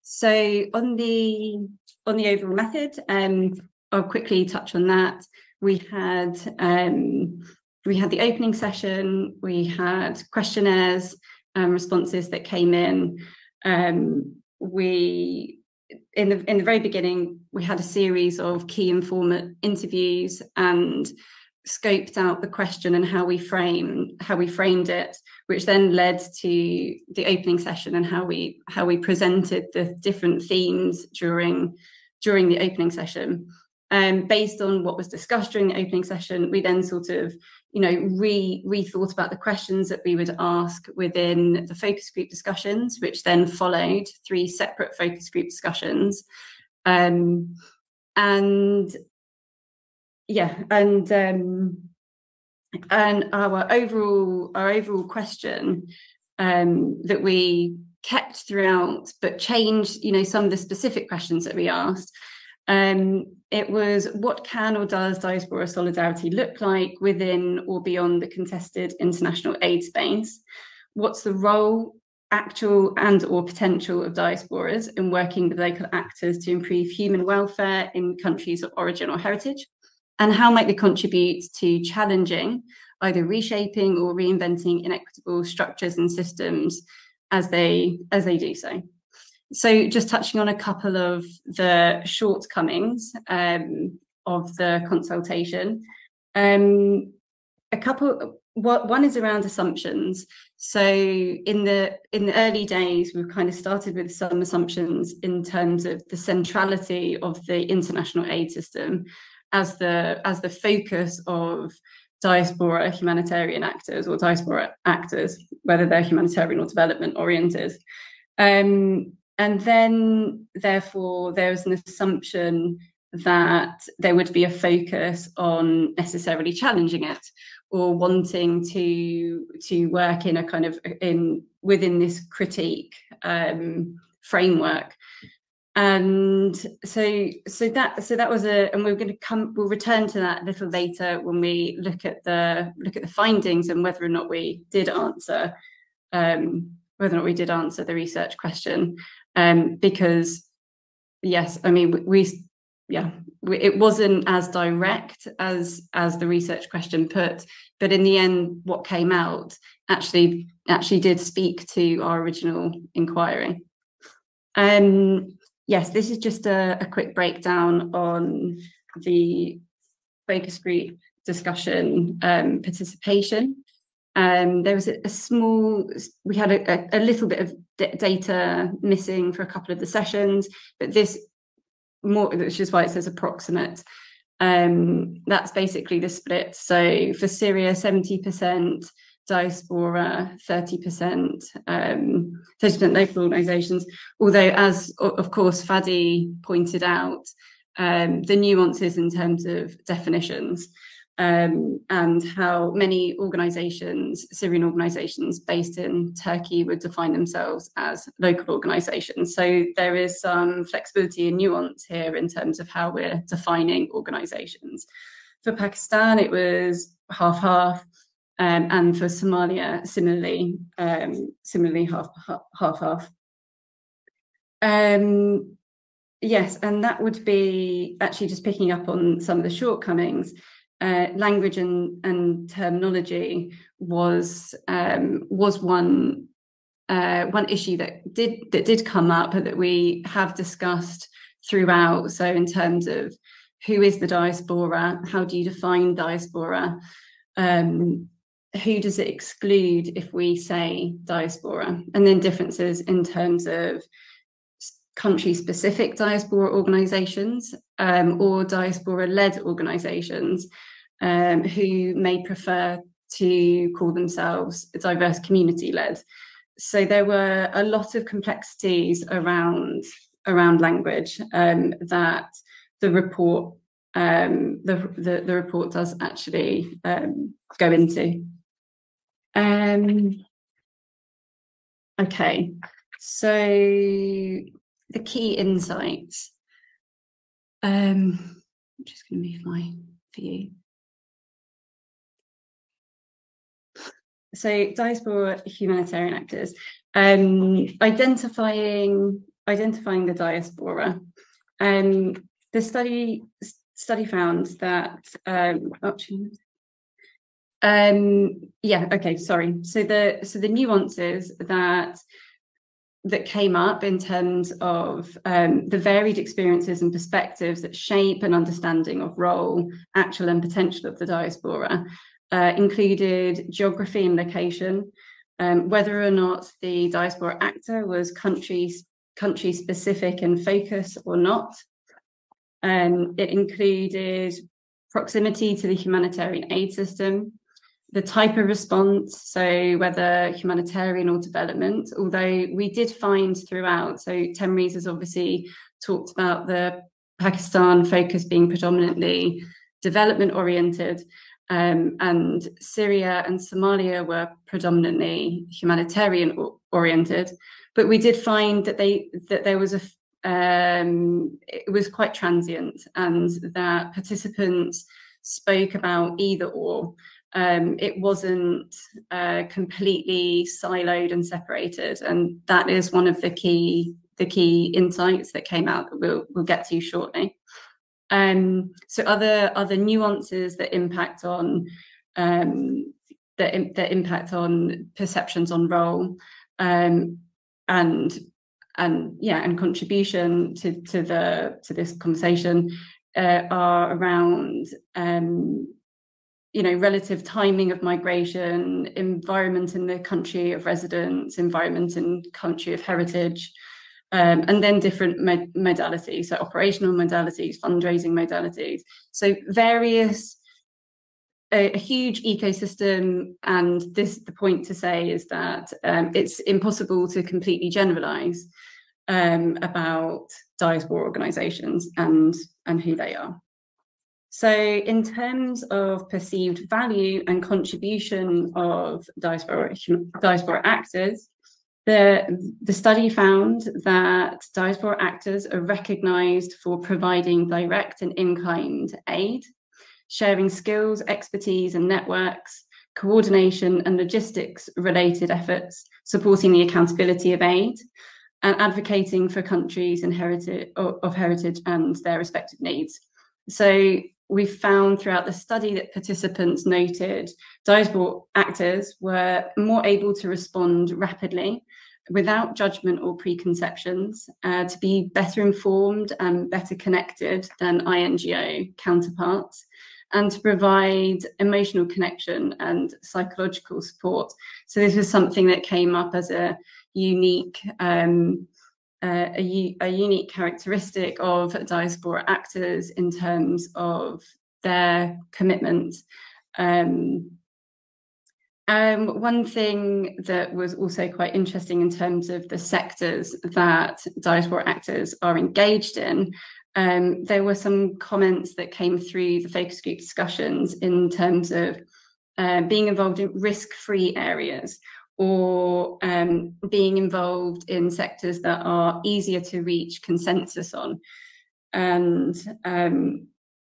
So on the overall method, I'll quickly touch on that. We had the opening session, we had questionnaires and responses that came in. In the very beginning, we had a series of key informant interviews and scoped out the question and how we framed it, which then led to the opening session and how we presented the different themes during the opening session. Based on what was discussed during the opening session, we then sort of, rethought about the questions that we would ask within the focus group discussions, which then followed 3 separate focus group discussions. And our overall question that we kept throughout, but changed, some of the specific questions that we asked. It was, what can or does diaspora solidarity look like within or beyond the contested international aid space? What's the role, actual and or potential of diasporas in working with local actors to improve human welfare in countries of origin or heritage? And how might they contribute to challenging, either reshaping or reinventing inequitable structures and systems as they do so? So just touching on a couple of the shortcomings of the consultation. One is around assumptions. So in the early days, we've kind of started with some assumptions in terms of the centrality of the international aid system as the focus of diaspora humanitarian actors or diaspora actors, whether they're humanitarian or development oriented. And then, therefore, there was an assumption that there would be a focus on necessarily challenging it or wanting to work in a kind of within this critique framework. And so that was and we'll return to that a little later when we look at the findings and whether or not we did answer the research question. Because yes, I mean it wasn't as direct as the research question put, but in the end, what came out actually did speak to our original inquiry. Yes, this is just a quick breakdown on the focus group discussion participation. There was we had a little bit of data missing for a couple of the sessions, but which is why it says approximate. That's basically the split. So for Syria, 70%, diaspora, 30%, 30% local organisations. Although, as of course Fadi pointed out, the nuances in terms of definitions. And how many organisations, Syrian organisations based in Turkey, would define themselves as local organisations. So there is some flexibility and nuance here in terms of how we're defining organisations. For Pakistan, it was half-half, and for Somalia, similarly half-half. Yes, and that would be actually just picking up on some of the shortcomings. Language and terminology was one issue that did come up, but that we have discussed throughout. So in terms of who is the diaspora, how do you define diaspora, who does it exclude if we say diaspora, and then differences in terms of country-specific diaspora organisations or diaspora-led organisations who may prefer to call themselves diverse community-led. So there were a lot of complexities around language that the report the report does actually go into. Okay, so the key insights. I'm just going to move my for you. So diaspora humanitarian actors, identifying the diaspora. The study found that So the nuances that came up in terms of the varied experiences and perspectives that shape an understanding of role, actual and potential of the diaspora included geography and location, whether or not the diaspora actor was country specific in focus or not. It included proximity to the humanitarian aid system, the type of response, so whether humanitarian or development, although we did find throughout, so Temriz has obviously talked about the Pakistan focus being predominantly development oriented, and Syria and Somalia were predominantly humanitarian oriented, but we did find that there was it was quite transient, and that participants spoke about either or. It wasn't completely siloed and separated, and that is one of the key insights that came out that we'll get to shortly. So other nuances that impact on impact on perceptions on role, and contribution to this conversation are around relative timing of migration, environment in the country of residence, environment in country of heritage, and then different modalities, so operational modalities, fundraising modalities. So a huge ecosystem, and the point to say is that it's impossible to completely generalize about diaspora organizations and who they are. So in terms of perceived value and contribution of diaspora actors, the study found that diaspora actors are recognized for providing direct and in-kind aid, sharing skills, expertise and networks, coordination and logistics related efforts, supporting the accountability of aid, and advocating for countries of heritage and their respective needs. So we found throughout the study that participants noted diaspora actors were more able to respond rapidly, without judgment or preconceptions, to be better informed and better connected than INGO counterparts, and to provide emotional connection and psychological support. So this was something that came up as a unique characteristic of diaspora actors in terms of their commitment. One thing that was also quite interesting in terms of the sectors that diaspora actors are engaged in, there were some comments that came through the focus group discussions in terms of being involved in risk-free areas, or being involved in sectors that are easier to reach consensus on. And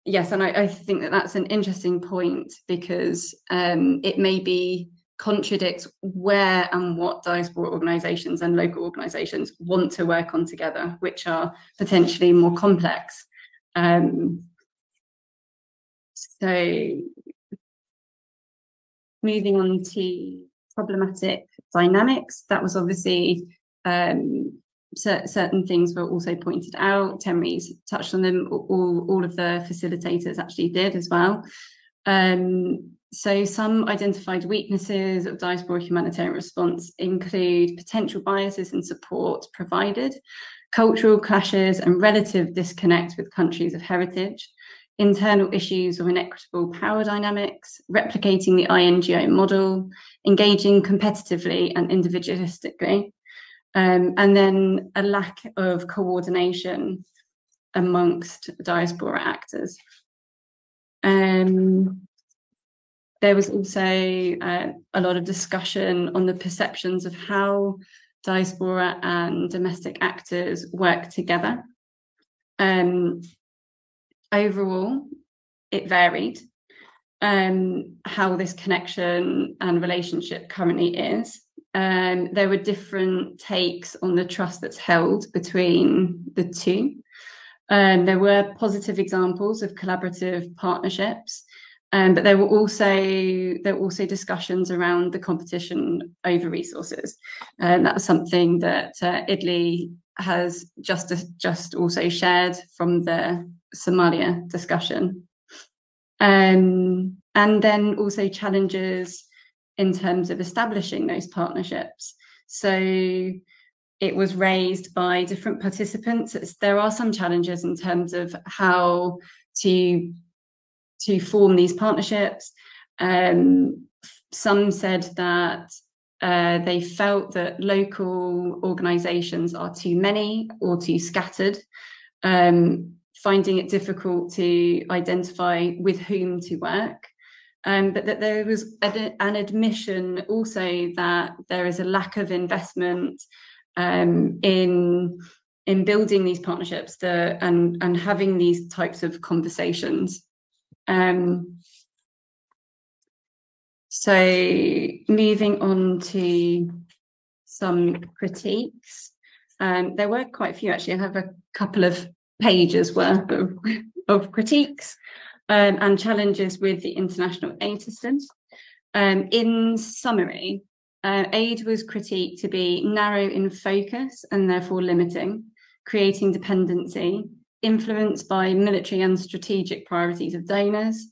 yes, and I think that that's an interesting point, because it maybe contradicts where and what diaspora organisations and local organisations want to work on together, which are potentially more complex. So moving on to problematic dynamics, that was obviously certain things were also pointed out. Temriz touched on them, all of the facilitators actually did as well. So some identified weaknesses of diaspora humanitarian response include potential biases in support provided, cultural clashes and relative disconnect with countries of heritage, internal issues of inequitable power dynamics, replicating the INGO model, engaging competitively and individualistically, and then a lack of coordination amongst diaspora actors. There was also a lot of discussion on the perceptions of how diaspora and domestic actors work together. Overall, it varied how this connection and relationship currently is. There were different takes on the trust that's held between the two. There were positive examples of collaborative partnerships, but there were also discussions around the competition over resources. And that's something that Idli has just also shared from the Somalia discussion. And then also challenges in terms of establishing those partnerships. So it was raised by different participants. There are some challenges in terms of how to form these partnerships. Some said that they felt that local organisations are too many or too scattered, finding it difficult to identify with whom to work. But that there was an admission also that there is a lack of investment in building these partnerships and having these types of conversations. So moving on to some critiques. There were quite a few, actually. I have a couple of pages worth of critiques and challenges with the international aid system. In summary, aid was critiqued to be narrow in focus and therefore limiting, creating dependency, influenced by military and strategic priorities of donors,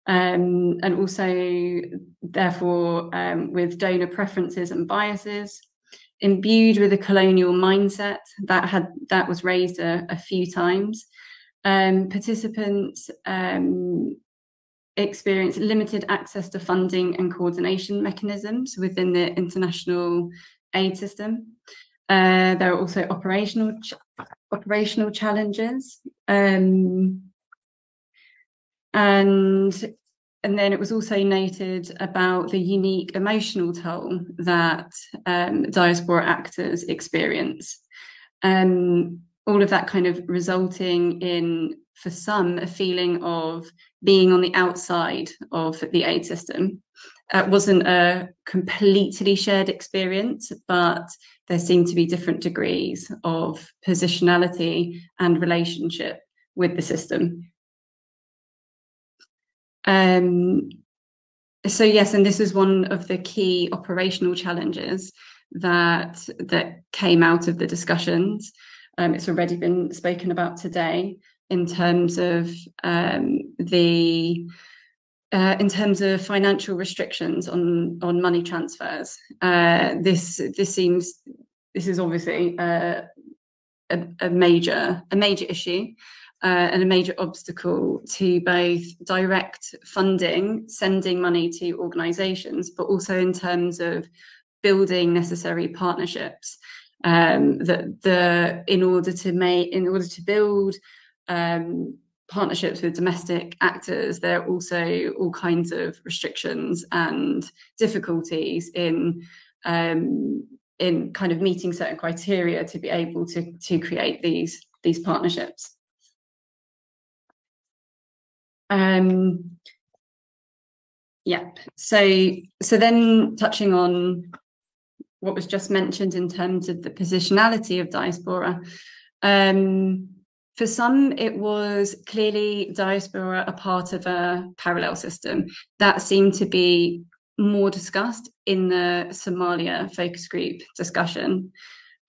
and also therefore with donor preferences and biases, imbued with a colonial mindset that was raised a few times. Participants experienced limited access to funding and coordination mechanisms within the international aid system. There are also operational challenges, and then it was also noted about the unique emotional toll that diaspora actors experience. All of that kind of resulting in, for some, a feeling of being on the outside of the aid system. It wasn't a completely shared experience, but there seemed to be different degrees of positionality and relationship with the system. So yes, and this is one of the key operational challenges that came out of the discussions. It's already been spoken about today in terms of financial restrictions on money transfers. This is obviously a major issue and a major obstacle to both direct funding, sending money to organisations, but also in terms of building necessary partnerships. In order to build partnerships with domestic actors, there are also all kinds of restrictions and difficulties in kind of meeting certain criteria to be able to create these partnerships. So then touching on what was just mentioned in terms of the positionality of diaspora. For some, it was clearly diaspora a part of a parallel system. That seemed to be more discussed in the Somalia focus group discussion.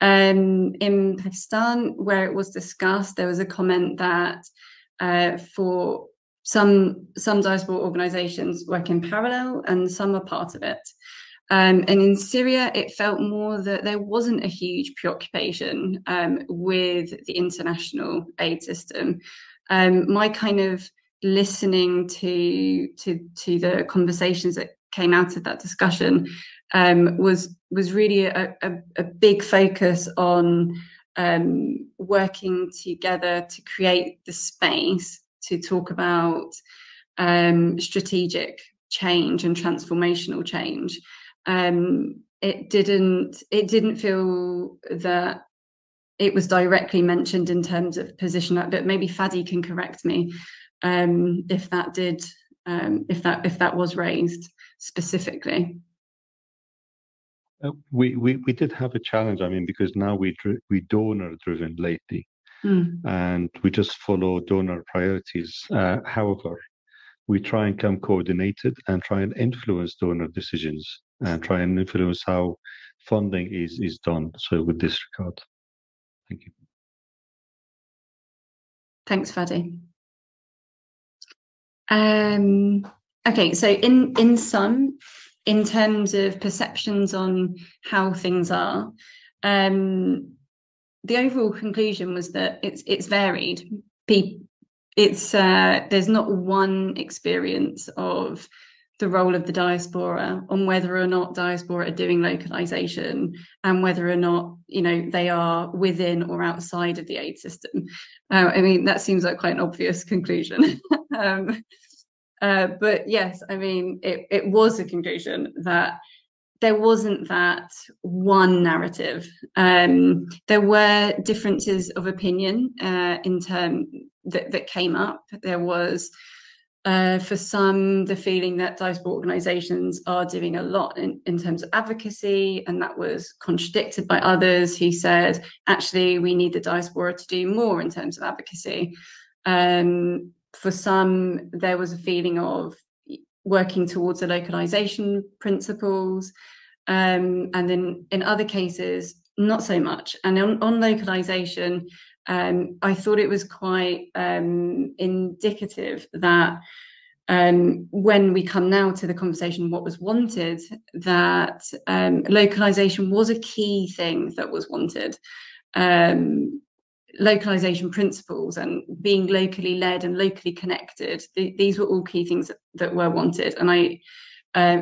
In Pakistan, where it was discussed, there was a comment that for some diaspora organisations work in parallel and some are part of it. And in Syria, it felt more that there wasn't a huge preoccupation with the international aid system. My kind of listening to the conversations that came out of that discussion was really a big focus on working together to create the space to talk about strategic change and transformational change. It didn't feel that it was directly mentioned in terms of position, but maybe Fadi can correct me. if that was raised specifically. We did have a challenge. I mean, because now we donor driven lately, and we just follow donor priorities. However, we try and come coordinated and try and influence donor decisions and try and influence how funding is done. So with this regard, thank you. Thanks, Fadi. Okay, so in sum, in terms of perceptions on how things are, the overall conclusion was that it's varied. There's not one experience of the role of the diaspora on whether or not diaspora are doing localization and whether or not, you know, they are within or outside of the aid system. I mean, that seems like quite an obvious conclusion. But yes, I mean, it was a conclusion that there wasn't that one narrative. There were differences of opinion in terms that came up. There was, for some, the feeling that diaspora organisations are doing a lot in terms of advocacy, and that was contradicted by others who said, actually, we need the diaspora to do more in terms of advocacy. For some, there was a feeling of working towards the localization principles, and then in other cases, not so much. And on localization, I thought it was quite indicative that when we come now to the conversation, what was wanted, that localization was a key thing that was wanted. Localization principles and being locally led and locally connected, these were all key things that were wanted. And I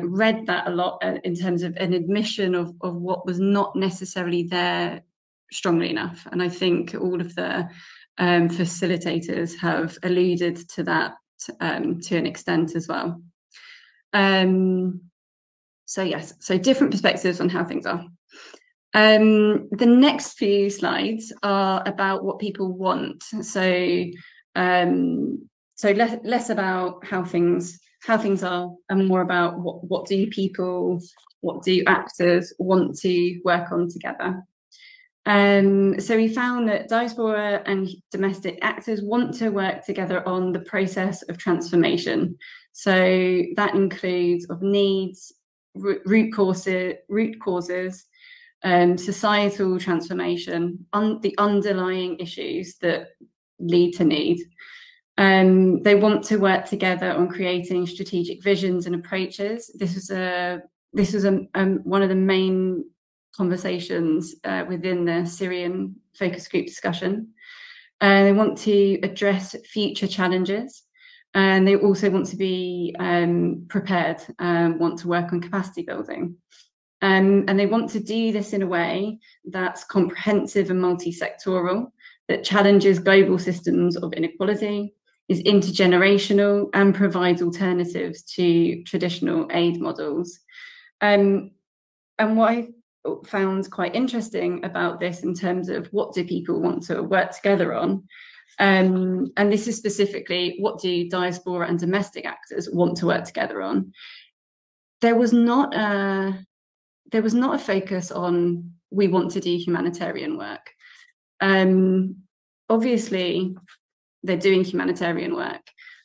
read that a lot in terms of an admission of what was not necessarily there strongly enough. And I think all of the facilitators have alluded to that to an extent as well. So yes, so different perspectives on how things are. The next few slides are about what people want. So less about how things are, and more about what do actors want to work on together. So we found that diaspora and domestic actors want to work together on the process of transformation. So that includes of needs, root causes, societal transformation, the underlying issues that lead to need. They want to work together on creating strategic visions and approaches. This was one of the main conversations within the Syrian focus group discussion. They want to address future challenges, and they also want to be prepared, want to work on capacity building. And they want to do this in a way that's comprehensive and multi-sectoral, that challenges global systems of inequality, is intergenerational, and provides alternatives to traditional aid models. And what I found quite interesting about this in terms of what do people want to work together on, and this is specifically what do diaspora and domestic actors want to work together on, there was not a focus on we want to do humanitarian work. Obviously, they're doing humanitarian work,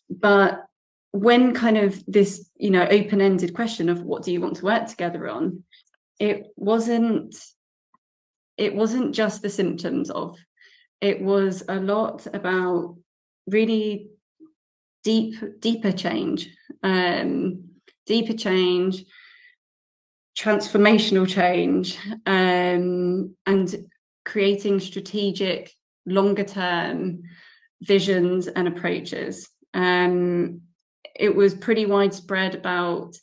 but when kind of this, open-ended question of what do you want to work together on, it wasn't just the symptoms of. It was a lot about really deeper change, transformational change, and creating strategic, longer-term visions and approaches. It was pretty widespread about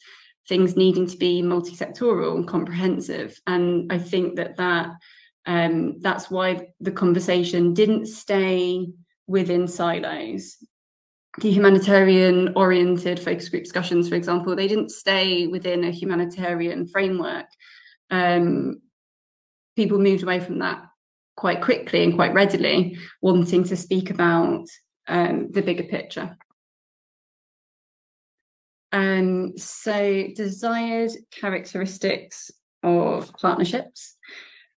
things needing to be multi-sectoral and comprehensive, and I think that's why the conversation didn't stay within silos. The humanitarian-oriented focus group discussions, for example, they didn't stay within a humanitarian framework. People moved away from that quite quickly and quite readily, wanting to speak about the bigger picture. So desired characteristics of partnerships.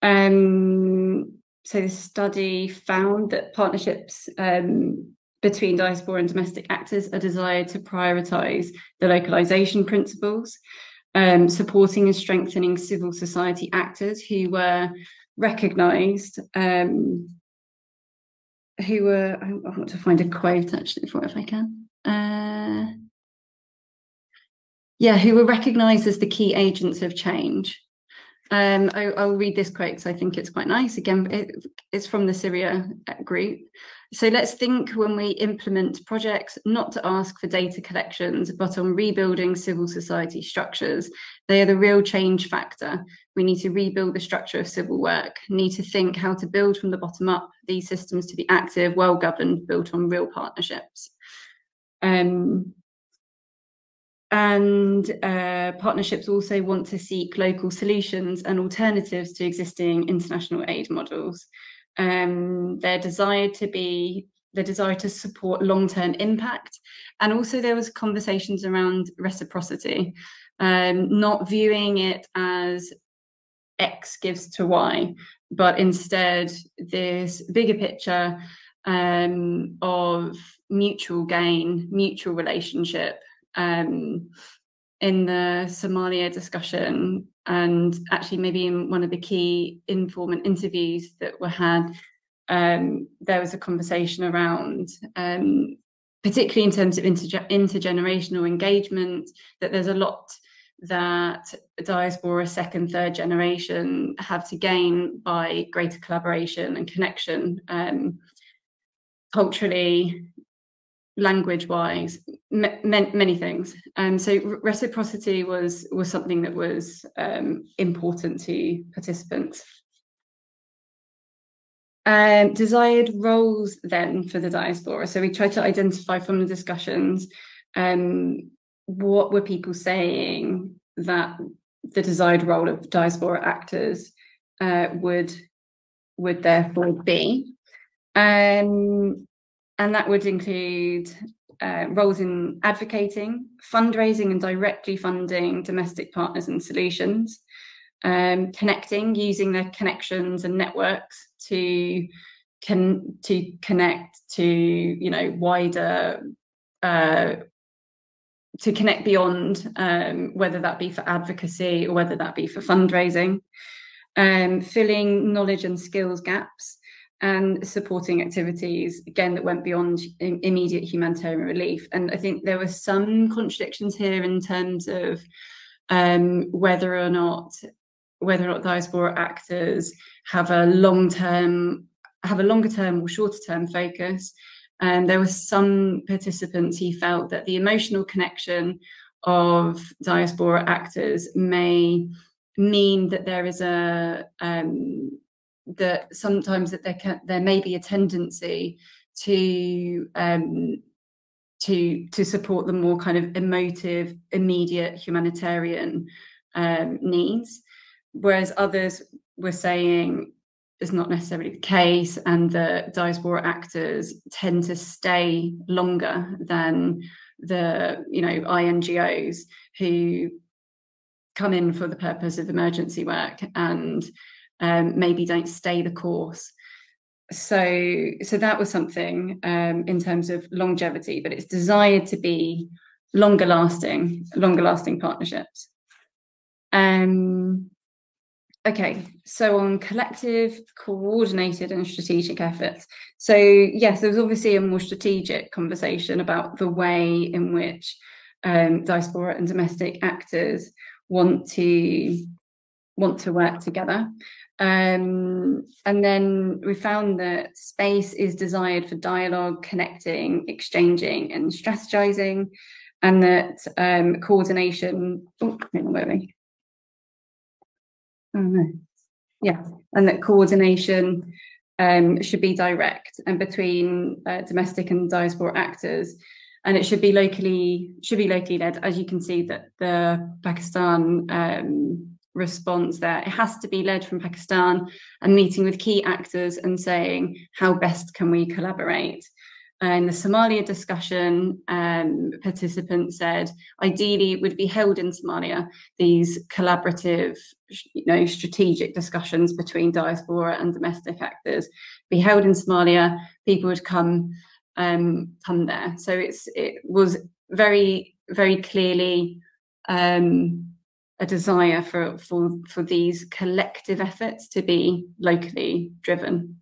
So the study found that partnerships between diaspora and domestic actors are desired to prioritise the localisation principles, supporting and strengthening civil society actors who were recognised, I want to find a quote actually for it if I can. Who were recognised as the key agents of change. I'll read this quote because I think it's quite nice. Again, it's from the Syria group. So let's think when we implement projects, not to ask for data collections, but on rebuilding civil society structures. They are the real change factor. We need to rebuild the structure of civil work, need to think how to build from the bottom up these systems to be active, well-governed, built on real partnerships. Partnerships also want to seek local solutions and alternatives to existing international aid models. They're desired to support long-term impact, and also there was conversations around reciprocity, not viewing it as X gives to Y, but instead this bigger picture of mutual gain, mutual relationship. In the Somalia discussion, and actually maybe in one of the key informant interviews that were had, there was a conversation around, particularly in terms of intergenerational engagement, that there's a lot that diaspora second, third generation have to gain by greater collaboration and connection, culturally, language-wise, many things. So reciprocity was something that was important to participants. Desired roles then for the diaspora. So we tried to identify from the discussions what were people saying that the desired role of diaspora actors would therefore be. And that would include roles in advocating, fundraising and directly funding domestic partners and solutions, connecting, using their connections and networks to connect to, wider, to connect beyond, whether that be for advocacy or whether that be for fundraising, filling knowledge and skills gaps, and supporting activities, again, that went beyond immediate humanitarian relief. And I think there were some contradictions here in terms of whether or not diaspora actors have a longer term or shorter term focus. And there were some participants who felt that the emotional connection of diaspora actors may mean that there is that sometimes that there may be a tendency to support the more kind of emotive, immediate humanitarian needs, whereas others were saying it's not necessarily the case, and the diaspora actors tend to stay longer than the INGOs who come in for the purpose of emergency work and maybe don't stay the course. So that was something in terms of longevity, but it's desired to be longer lasting partnerships. Okay, so on collective, coordinated and strategic efforts. So yes, there was obviously a more strategic conversation about the way in which diaspora and domestic actors want to work together. And then we found that space is desired for dialogue, connecting, exchanging and strategizing, and that coordination, and that coordination should be direct and between domestic and diaspora actors, and it should be locally led. As you can see that the Pakistan response there, it has to be led from Pakistan and meeting with key actors and saying how best can we collaborate. in the Somalia discussion, participants said ideally it would be held in Somalia, these collaborative, strategic discussions between diaspora and domestic actors be held in Somalia. People would come there. So it was very, very clearly a desire for these collective efforts to be locally driven.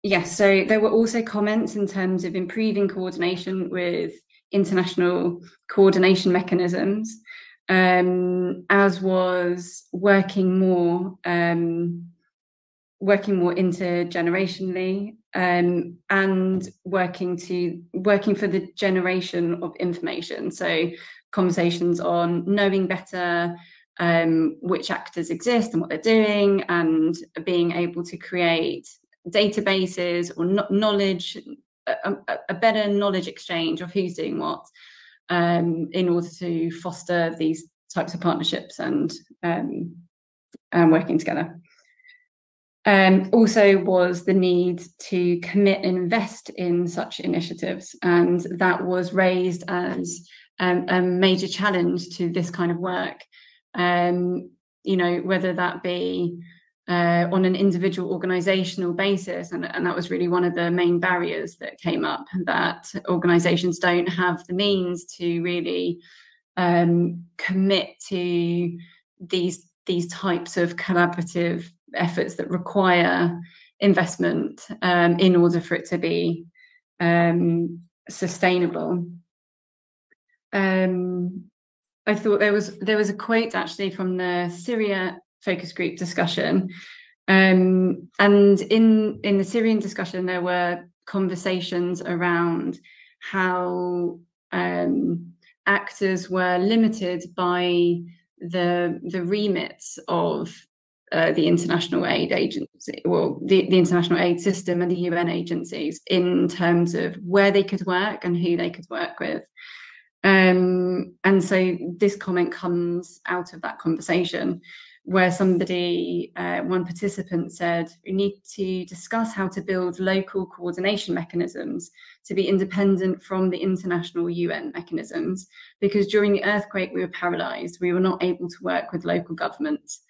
Yes, so there were also comments in terms of improving coordination with international coordination mechanisms, as was working more intergenerationally, and working for the generation of information. So conversations on knowing better which actors exist and what they're doing, and being able to create databases or knowledge, a better knowledge exchange of who's doing what, in order to foster these types of partnerships and working together. Also was the need to commit and invest in such initiatives, and that was raised as a major challenge to this kind of work. Whether that be on an individual organizational basis, and that was really one of the main barriers that came up, that organizations don't have the means to really commit to these types of collaborative efforts that require investment in order for it to be sustainable. I thought there was a quote actually from the Syria focus group discussion, and in the Syrian discussion there were conversations around how actors were limited by the remits of the international aid agency, well, the international aid system and the UN agencies, in terms of where they could work and who they could work with. And so this comment comes out of that conversation, where one participant said, we need to discuss how to build local coordination mechanisms to be independent from the international UN mechanisms, because during the earthquake we were paralysed. We were not able to work with local governments.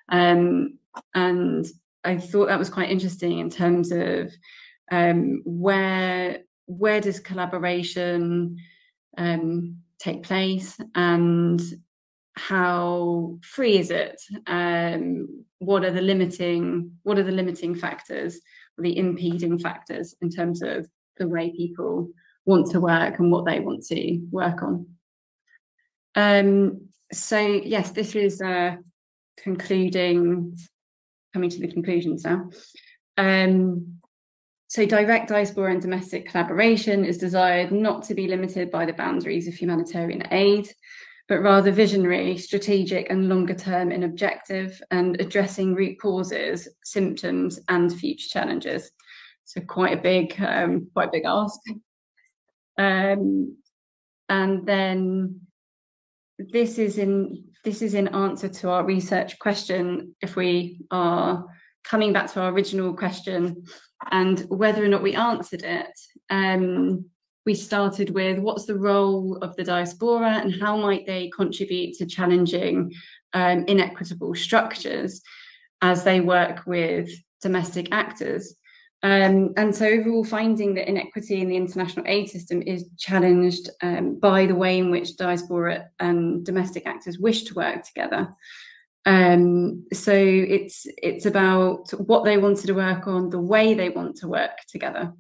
And I thought that was quite interesting in terms of where does collaboration take place, and how free is it? What are the limiting factors, or the impeding factors, in terms of the way people want to work and what they want to work on? So yes, this is coming to the conclusions now. So direct diaspora and domestic collaboration is desired not to be limited by the boundaries of humanitarian aid, but rather visionary, strategic and longer term in objective, and addressing root causes, symptoms and future challenges. So quite a big ask. And then this is in answer to our research question. If we are coming back to our original question and whether or not we answered it, we started with what's the role of the diaspora and how might they contribute to challenging inequitable structures as they work with domestic actors. And so overall, finding that inequity in the international aid system is challenged by the way in which diaspora and domestic actors wish to work together. So it's about what they wanted to work on, the way they want to work together,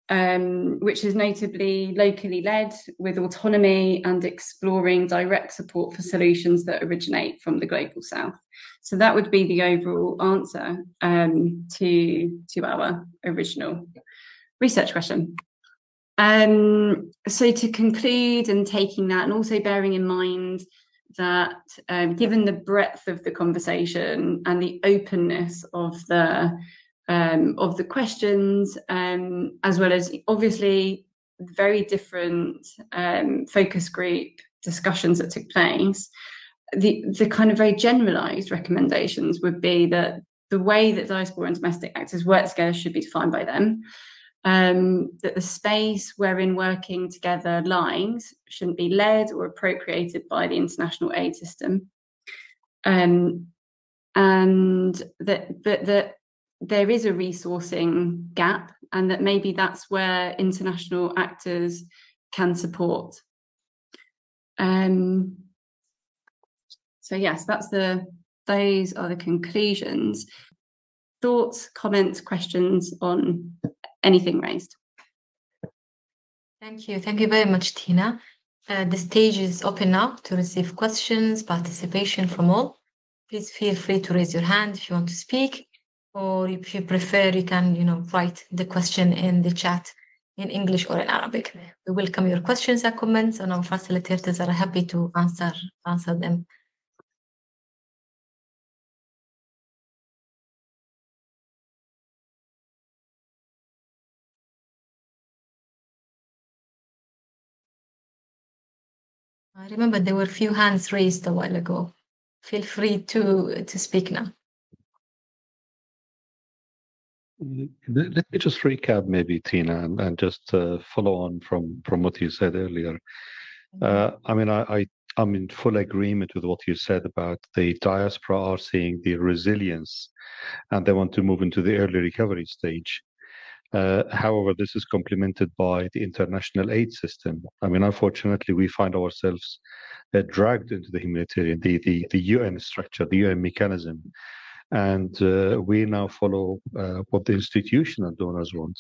which is notably locally led, with autonomy and exploring direct support for solutions that originate from the global south. So that would be the overall answer to our original research question. So to conclude, and taking that, and also bearing in mind that given the breadth of the conversation and the openness of the questions, as well as obviously very different focus group discussions that took place, the kind of very generalized recommendations would be that the way that diaspora and domestic actors work together should be defined by them. That the space wherein working together lies shouldn't be led or appropriated by the international aid system. And that there is a resourcing gap, and that maybe that's where international actors can support. So yes, those are the conclusions. Thoughts, comments, questions on anything raised? Thank you very much, Tina. The stage is open now to receive questions, participation from all. Please feel free to raise your hand if you want to speak, or if you prefer, you can, write the question in the chat in English or in Arabic. We welcome your questions and comments, and our facilitators are happy to answer them. I remember there were a few hands raised a while ago. Feel free to speak now. Let me just recap maybe, Tina, and just follow on from what you said earlier. I'm in full agreement with what you said about the diaspora are seeing the resilience and they want to move into the early recovery stage. However, this is complemented by the international aid system. Unfortunately, we find ourselves dragged into the humanitarian, the UN structure, the UN mechanism. And we now follow what the institutional donors want.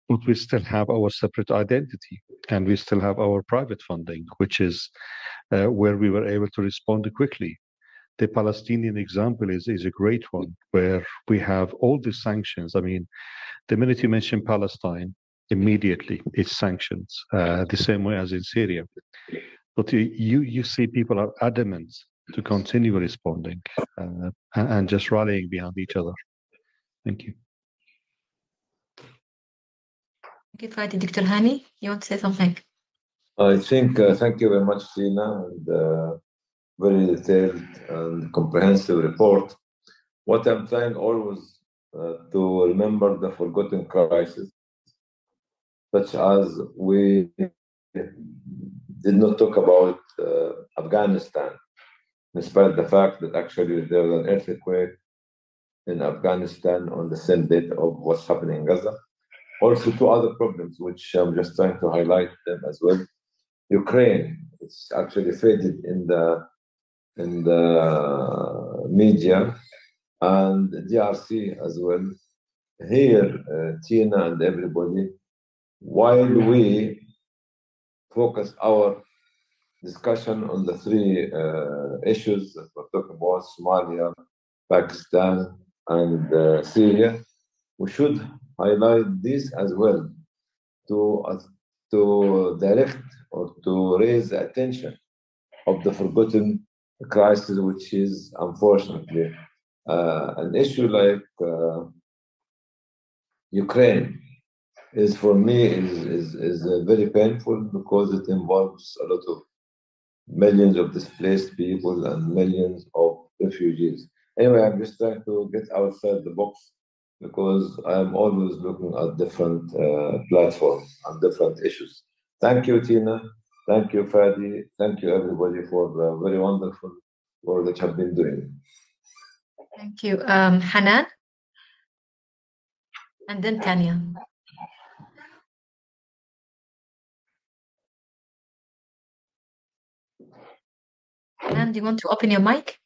But we still have our separate identity, and we still have our private funding, which is where we were able to respond quickly. The Palestinian example is a great one, where we have all the sanctions. The minute you mention Palestine, immediately it's sanctions, the same way as in Syria. But you see people are adamant to continue responding and just rallying behind each other. Thank you. Thank you, Fadi. Dr. Hani, you want to say something? I think, thank you very much, Tina, and very detailed and comprehensive report. What I'm trying always to remember the forgotten crisis, such as we did not talk about Afghanistan, despite the fact that actually there was an earthquake in Afghanistan on the same date of what's happening in Gaza. Also, two other problems, which I'm just trying to highlight them as well. Ukraine, it's actually faded in the media, and DRC as well. Here, Tina and everybody, while we focus our discussion on the three issues that we're talking about, Somalia, Pakistan, and Syria, we should highlight this as well to direct or to raise the attention of the forgotten crisis, which is unfortunately an issue like Ukraine is, for me, is very painful because it involves a lot of millions of displaced people and millions of refugees. Anyway, I'm just trying to get outside the box because I'm always looking at different platforms and different issues. Thank you, Tina. Thank you, Fadi. Thank you, everybody, for the very wonderful work that you have been doing. Thank you, Hanan. And then Tanya. And do you want to open your mic?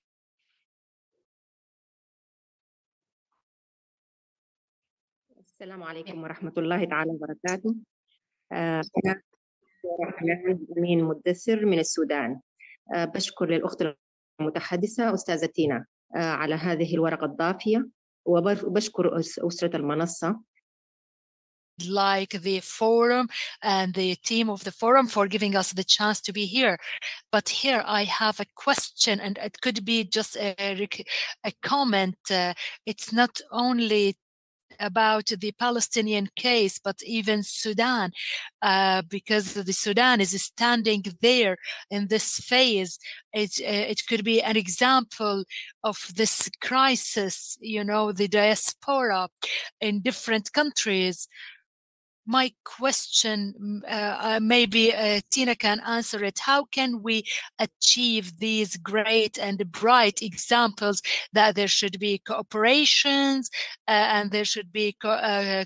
السلام عليكم ورحمة الله تعالى وبركاته. أنا حنان أمين مدثر من السودان. بشكر للأخت المتحدثة أستاذة تينا على هذه الورقة الضافية، وبشكر أسرة المنصة. Like the forum and the team of the forum for giving us the chance to be here. But here I have a question, and it could be just a comment. It's not only about the Palestinian case, but even Sudan, because the Sudan is standing there in this phase. It could be an example of this crisis, the diaspora in different countries. My question, maybe Tina can answer it. How can we achieve these great and bright examples that there should be cooperations and there should be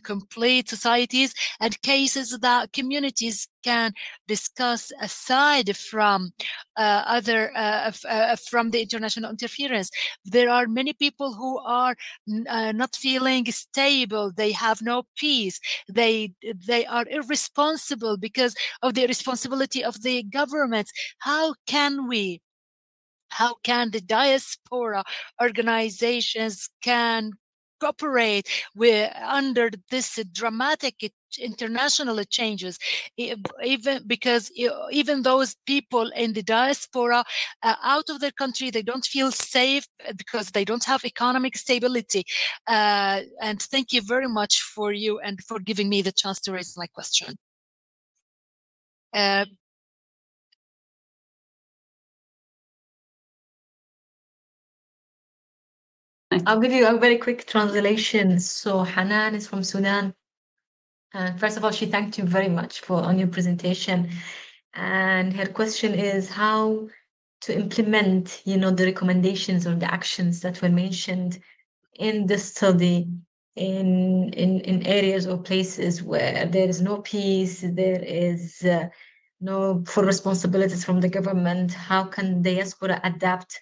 complete societies and cases that communities can discuss aside from from the international interference? There are many people who are not feeling stable. They have no peace. They are irresponsible because of the responsibility of the government. How can the diaspora organizations can cooperate under this dramatic international changes, even those people in the diaspora out of their country, they don't feel safe because they don't have economic stability. And thank you very much for you and for giving me the chance to raise my question. I'll give you a very quick translation. So Hanan is from Sudan. First of all, she thanked you very much on your presentation. And her question is how to implement, the recommendations or the actions that were mentioned in the study in areas or places where there is no peace, there is no full responsibilities from the government. How can diaspora adapt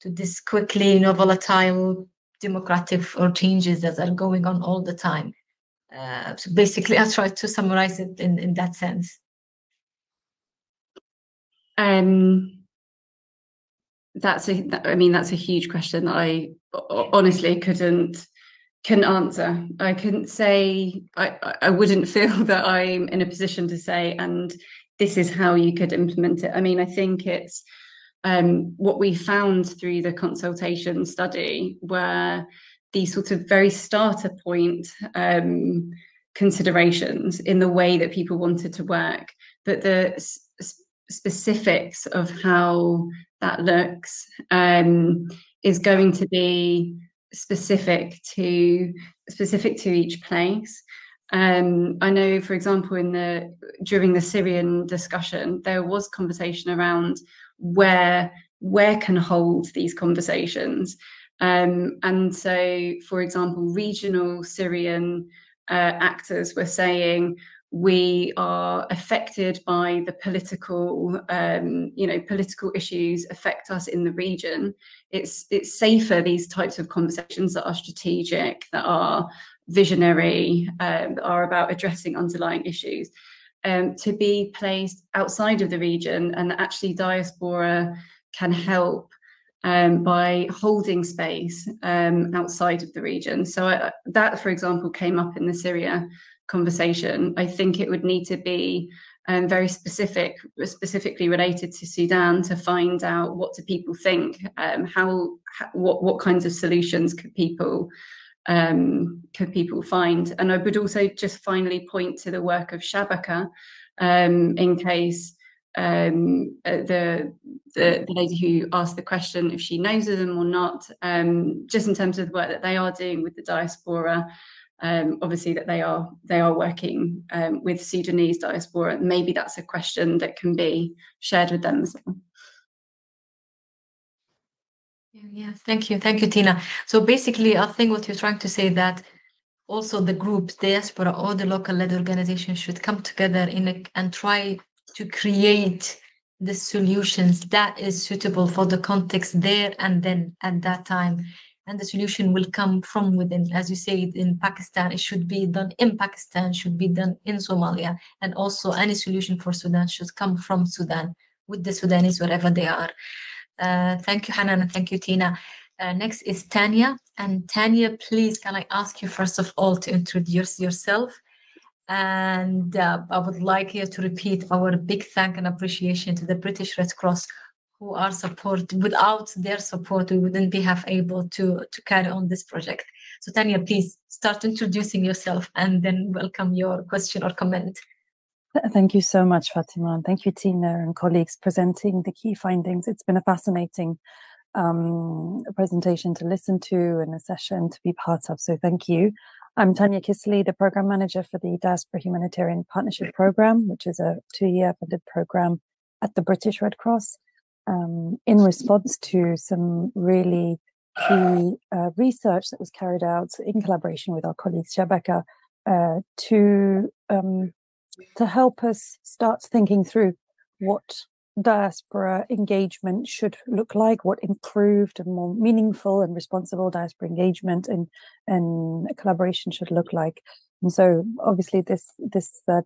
to this quickly, volatile democratic or changes that are going on all the time? So basically, I'll try to summarize it in that sense. That's a huge question that I honestly couldn't answer. I couldn't say, I wouldn't feel that I'm in a position to say, and this is how you could implement it. I think it's what we found through the consultation study were these sort of very starter point considerations in the way that people wanted to work, but the specifics of how that looks is going to be specific to each place. I know, for example, during the Syrian discussion, there was conversation around where can hold these conversations. And so, for example, regional Syrian actors were saying, we are affected by the political issues affect us in the region. It's safer, these types of conversations that are strategic, that are visionary, that are about addressing underlying issues, to be placed outside of the region, and actually diaspora can help by holding space outside of the region. So that, for example, came up in the Syria conversation. I think it would need to be very specifically related to Sudan to find out what do people think, what kinds of solutions could people find. And I would also just finally point to the work of Shabaka, in case the lady who asked the question, if she knows of them or not, just in terms of the work that they are doing with the diaspora. Obviously that they are working with Sudanese diaspora. Maybe that's a question that can be shared with them as well. Yeah, thank you, Tina. So basically, I think what you're trying to say that also the groups, diaspora, or the local led organization should come together and try to create the solutions that is suitable for the context there and then at that time. And the solution will come from within. As you say, in Pakistan, it should be done in Pakistan, should be done in Somalia. And also any solution for Sudan should come from Sudan, with the Sudanese, wherever they are. Thank you, Hanan, and thank you, Tina. Next is Tanya. And Tanya, please, can I ask you first of all to introduce yourself? And I would like you to repeat our big thank and appreciation to the British Red Cross, who are support. Without their support, we wouldn't be able to carry on this project. So Tanya, please start introducing yourself and then welcome your question or comment. Thank you so much, Fatima, and thank you, Tina, and colleagues presenting the key findings. It's been a fascinating presentation to listen to and a session to be part of, so thank you. I'm Tanya Kisley, the Program Manager for the Diaspora Humanitarian Partnership Program, which is a 2-year funded program at the British Red Cross, in response to some really key research that was carried out in collaboration with our colleagues, Shabaka, to help us start thinking through what diaspora engagement should look like, what improved and more meaningful and responsible diaspora engagement and collaboration should look like. And so obviously this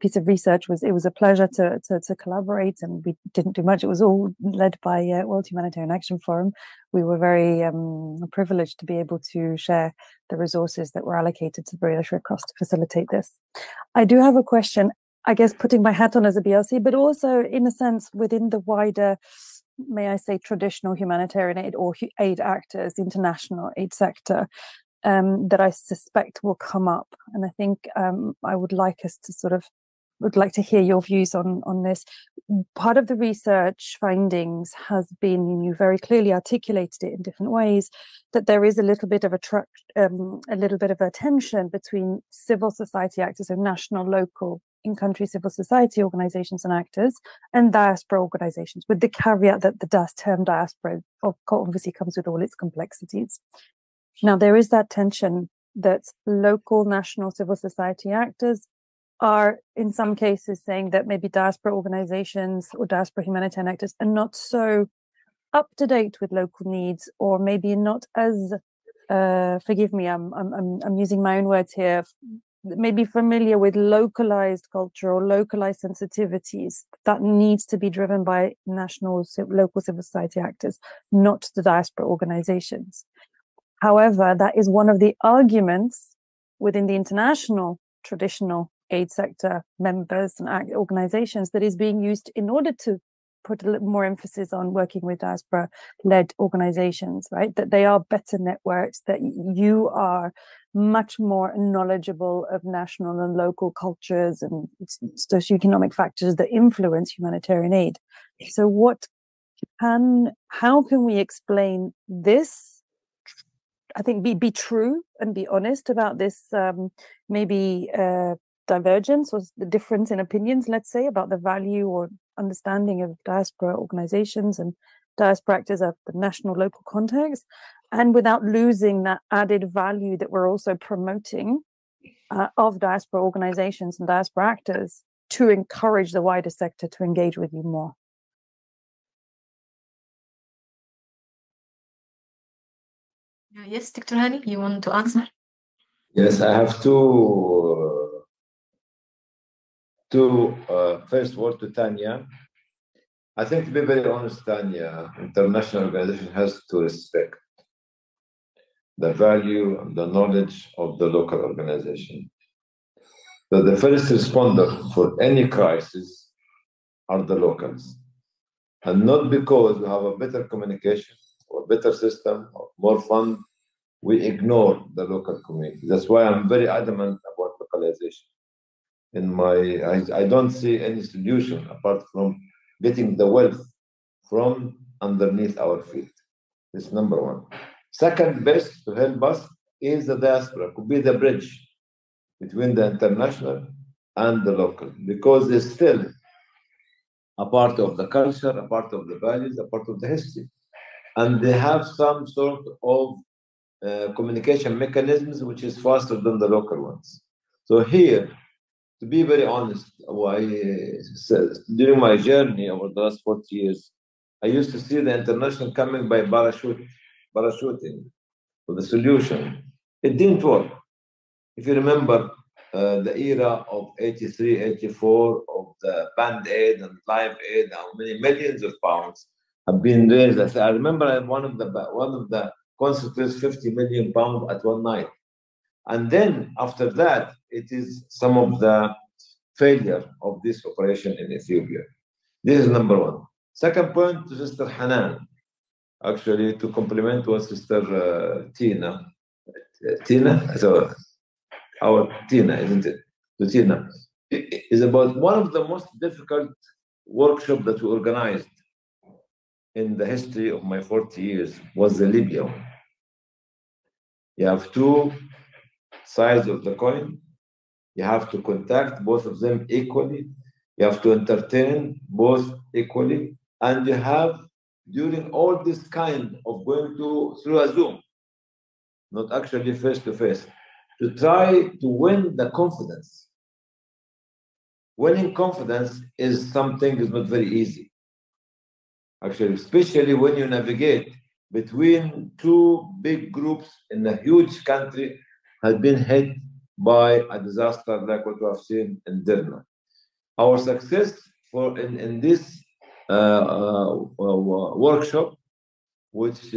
piece of research was a pleasure to collaborate, and we didn't do much. It was all led by World Humanitarian Action Forum. We were very privileged to be able to share the resources that were allocated to the British Red Cross to facilitate this. I do have a question, I guess, putting my hat on as a BRC, but also in a sense within the wider, may I say, traditional humanitarian aid or aid actors, international aid sector, that I suspect will come up. And I think I would like us to would like to hear your views on this. Part of the research findings has been, and you very clearly articulated it in different ways, that there is a little bit of a tension between civil society actors, so national, local, in-country civil society organizations and actors, and diaspora organizations, with the caveat that the term diaspora obviously comes with all its complexities. Now, there is that tension that local, national civil society actors are, in some cases, saying that maybe diaspora organizations or diaspora humanitarian actors are not so up to date with local needs, or maybe not as, forgive me, I'm using my own words here, maybe familiar with localized culture or localized sensitivities that needs to be driven by national, local civil society actors, not the diaspora organizations. However, that is one of the arguments within the international traditional aid sector members and organizations that is being used in order to put a little more emphasis on working with diaspora-led organizations, right? That they are better networks, that you are much more knowledgeable of national and local cultures and socioeconomic factors that influence humanitarian aid. So how can we explain this? I think be true and be honest about this divergence or the difference in opinions, let's say, about the value or understanding of diaspora organizations and diaspora actors of the national local context, and without losing that added value that we're also promoting of diaspora organizations and diaspora actors to encourage the wider sector to engage with you more. Yes, Dr. Hani, you want to answer? Yes, I have first word to Tanya. I think, to be very honest, Tanya, international organization has to respect the value and the knowledge of the local organization. So the first responder for any crisis are the locals. And not because we have a better communication or better system or more fund, we ignore the local community. That's why I'm very adamant about localization. I don't see any solution apart from getting the wealth from underneath our feet. That's number one. Second best to help us is the diaspora, could be the bridge between the international and the local, because they're still a part of the culture, a part of the values, a part of the history. And they have some sort of communication mechanisms which is faster than the local ones. So here, to be very honest, during my journey over the last 40 years, I used to see the international coming by parachuting for the solution. It didn't work. If you remember the era of 83, 84, of the band aid and live aid, how many millions of pounds have been raised. I remember one of the concerts raised 50 million pounds at one night. And then after that, it is some of the failure of this operation in Ethiopia. This is number one. Second point to Sister Hanan, actually to complement what Sister Tina Tina, so our Tina, isn't it? So Tina is about one of the most difficult workshops that we organized in the history of my 40 years was the Libya one. You have two sides of the coin. You have to contact both of them equally. You have to entertain both equally. And you have, during all this kind of going through a Zoom, not actually face to face, to try to win the confidence. Winning confidence is something that's not very easy. Actually, especially when you navigate between two big groups in a huge country has been hit by a disaster like what we have seen in Derna. Our success in this workshop, which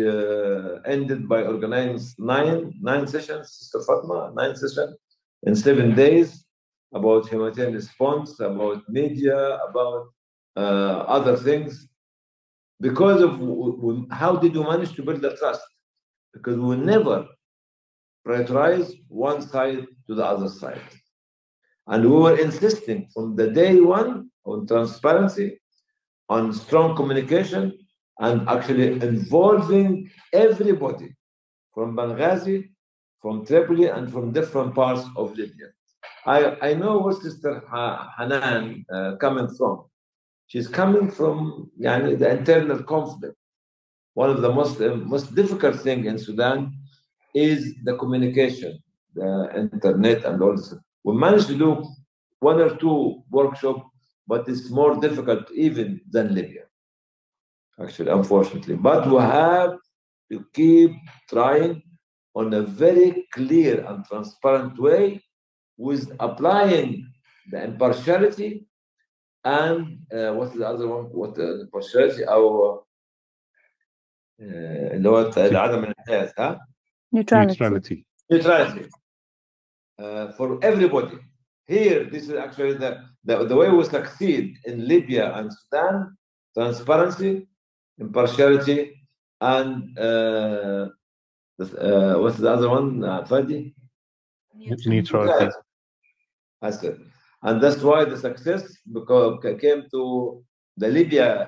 ended by organizing nine sessions, Sister Fatma, 9 sessions in 7 days about humanitarian response, about media, about other things. Because of how did you manage to build the trust? Because we never prioritize one side to the other side. And we were insisting from the day one on transparency, on strong communication, and actually involving everybody from Benghazi, from Tripoli, and from different parts of Libya. I know where Sister Hanan coming from. She's coming from the internal conflict. One of the most difficult things in Sudan is the communication, the internet, and all this. We managed to do 1 or 2 workshops, but it's more difficult even than Libya, actually, unfortunately. But we have to keep trying on a very clear and transparent way with applying the impartiality and what's the other one? What the impartiality? Our اللي هو عدم الانحياز, huh? Neutrality. Neutrality for everybody. Here, this is actually the way we succeed in Libya and Sudan: transparency, impartiality, and what's the other one, Fadi? Neutrality. That's it. And that's why the success came to the Libya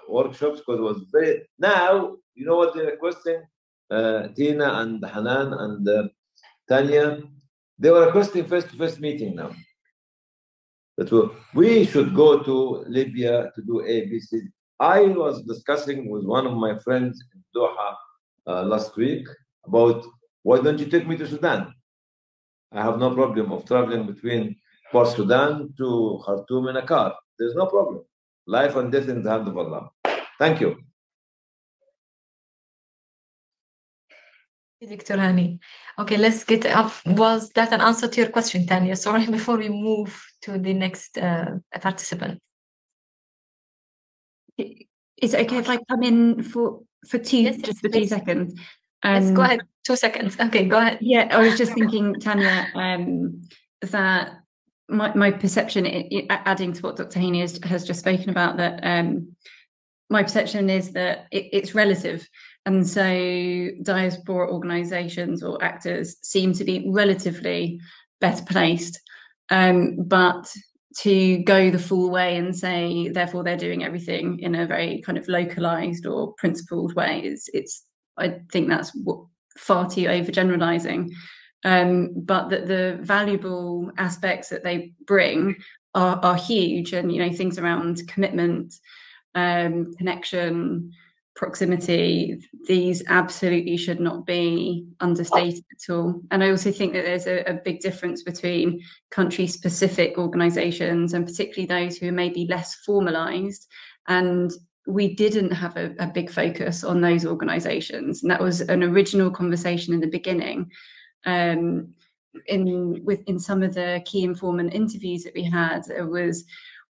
workshops, because it was very. Now you know what they're requesting. Tina and Hanan and Tanya, they were requesting face-to-face meeting now. That we should go to Libya to do ABC. I was discussing with one of my friends in Doha last week about, why don't you take me to Sudan? I have no problem of traveling between Port Sudan to Khartoum in a car. There's no problem. Life and death in the hand of Allah. Thank you. Dr. Hani. Okay, let's get up. Was that an answer to your question, Tanya? Sorry, before we move to the next participant. Is it okay if I come in for 2, yes, just for 2 seconds? Let's go ahead. 2 seconds. Okay, go ahead. Yeah, I was just thinking, Tanya, that my perception, adding to what Dr. Haney has just spoken about, that my perception is that it's relative. And so diaspora organisations or actors seem to be relatively better placed. But to go the full way and say, therefore, they're doing everything in a very kind of localised or principled way, I think that's far too overgeneralising. But that the valuable aspects that they bring are huge, and things around commitment, connection, proximity, these absolutely should not be understated at all. And I also think that there's a big difference between country-specific organisations and particularly those who are maybe less formalised. And we didn't have a big focus on those organisations. And that was an original conversation in the beginning. In some of the key informant interviews that we had, it was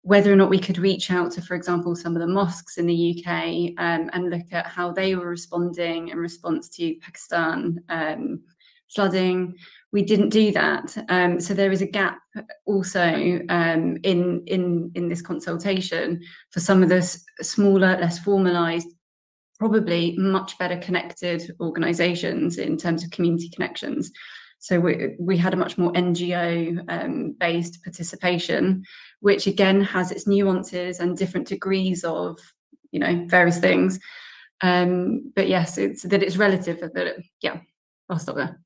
whether or not we could reach out to, for example, some of the mosques in the UK and look at how they were responding in response to Pakistan flooding. We didn't do that. So there is a gap also in this consultation for some of the smaller, less formalised probably much better connected organisations in terms of community connections. So we had a much more NGO based participation, which again has its nuances and different degrees of, you know, various things. But yes, it's relative. Yeah, I'll stop there.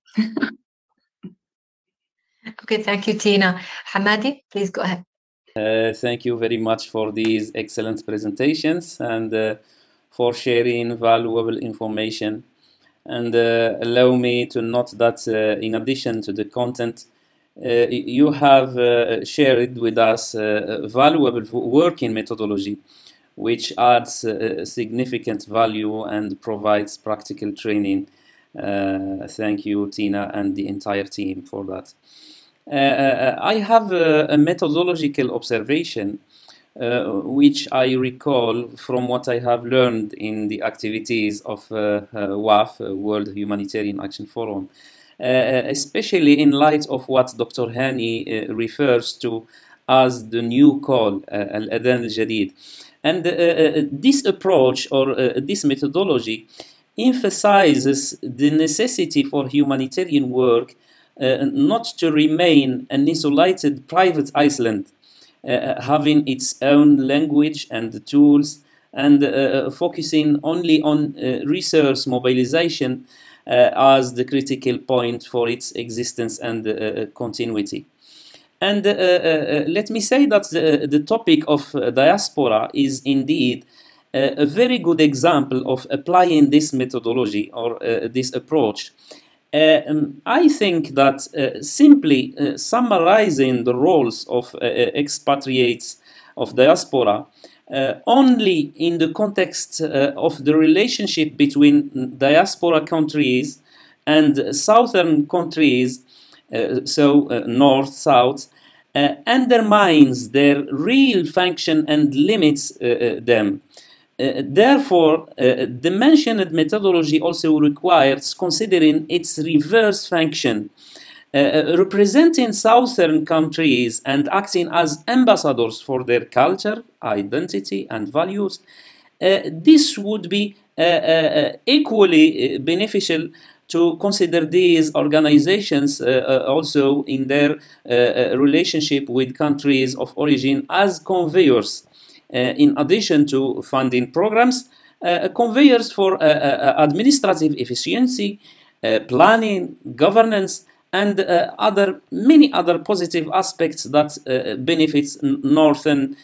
Okay, thank you, Tina. Hamadi, please go ahead. Thank you very much for these excellent presentations and for sharing valuable information. And allow me to note that in addition to the content, you have shared with us valuable working methodology, which adds significant value and provides practical training. Thank you, Tina, and the entire team for that. I have a methodological observation which I recall from what I have learned in the activities of WAF, World Humanitarian Action Forum, especially in light of what Dr. Hani refers to as the new call, Al-Adhan al-Jadid. And this approach or this methodology emphasizes the necessity for humanitarian work not to remain an isolated private island, having its own language and tools, and focusing only on resource mobilization as the critical point for its existence and continuity. And let me say that the topic of diaspora is indeed a very good example of applying this methodology or this approach. I think that simply summarizing the roles of expatriates of diaspora only in the context of the relationship between diaspora countries and southern countries, north-south, undermines their real function and limits them. Therefore, the mentioned methodology also requires considering its reverse function, representing southern countries and acting as ambassadors for their culture, identity, and values. This would be equally beneficial to consider these organizations also in their relationship with countries of origin as conveyors. In addition to funding programs, conveyors for administrative efficiency, planning, governance, and many other positive aspects that benefits northern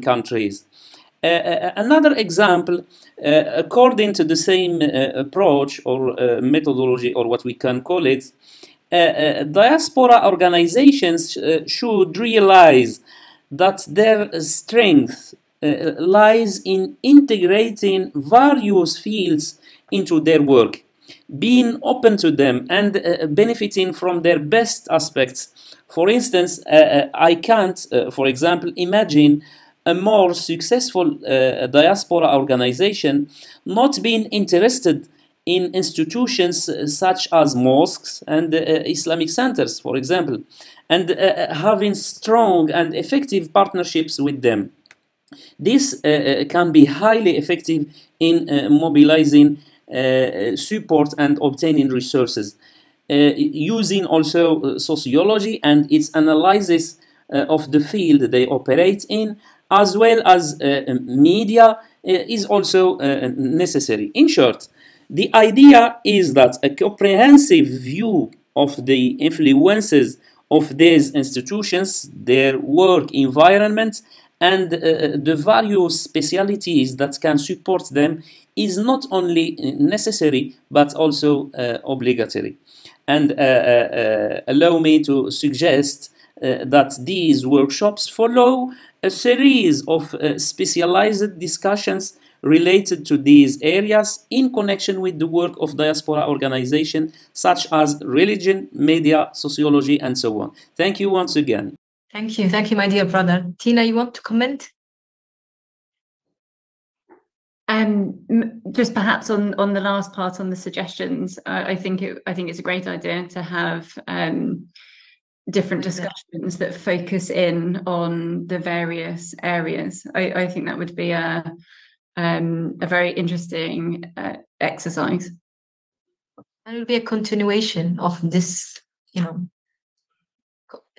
countries. Another example, according to the same approach or methodology, or what we can call it, diaspora organizations should realize that their strength lies in integrating various fields into their work, being open to them and benefiting from their best aspects. For instance, I can't, for example, imagine a more successful diaspora organization not being interested in institutions such as mosques and Islamic centers, for example, and having strong and effective partnerships with them. This can be highly effective in mobilizing support and obtaining resources, using also sociology and its analysis of the field they operate in, as well as media, is also necessary. In short, the idea is that a comprehensive view of the influences of these institutions, their work environment, and the various specialities that can support them is not only necessary but also obligatory. And allow me to suggest that these workshops follow a series of specialized discussions related to these areas in connection with the work of diaspora organizations such as religion, media, sociology, and so on. Thank you once again. Thank you, my dear brother. Tina, you want to comment? Just perhaps on the last part on the suggestions, I think it's a great idea to have different discussions that focus in on the various areas. I think that would be a a very interesting exercise. And it will be a continuation of this,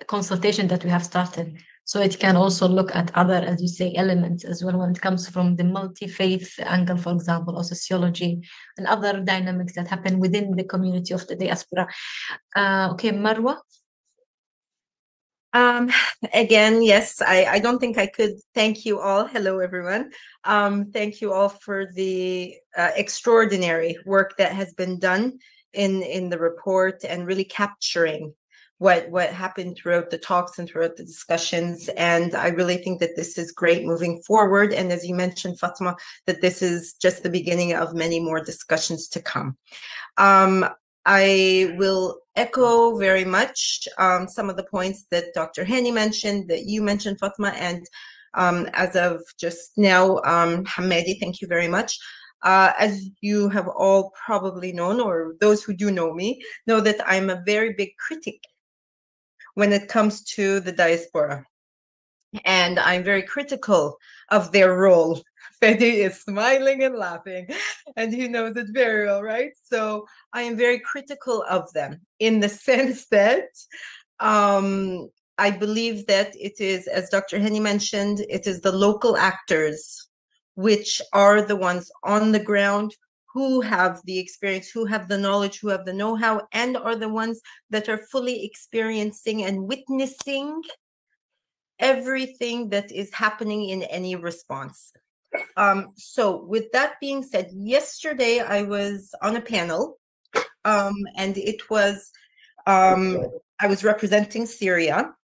consultation that we have started. So it can also look at other, as you say, elements as well when it comes from the multi-faith angle, for example, or sociology and other dynamics that happen within the community of the diaspora. Okay, Marwa? Again, yes, I don't think I could thank you all. Hello, everyone. Thank you all for the extraordinary work that has been done in the report and really capturing what happened throughout the talks and throughout the discussions. And I really think that this is great moving forward. And as you mentioned, Fatma, that this is just the beginning of many more discussions to come. I will echo very much some of the points that Dr. Hani mentioned, that you mentioned, Fatma, and as of just now, Hamadi, thank you very much. As you have all probably known, or those who do know me, know that I'm a very big critic when it comes to the diaspora. And I'm very critical of their role. Fedi is smiling and laughing, and he knows it very well, right? So I am very critical of them in the sense that I believe that it is, as Dr. Hani mentioned, it is the local actors which are the ones on the ground who have the experience, who have the knowledge, who have the know-how, and are the ones that are fully experiencing and witnessing everything that is happening in any response. So with that being said, yesterday I was on a panel, and it was, I was representing Syria,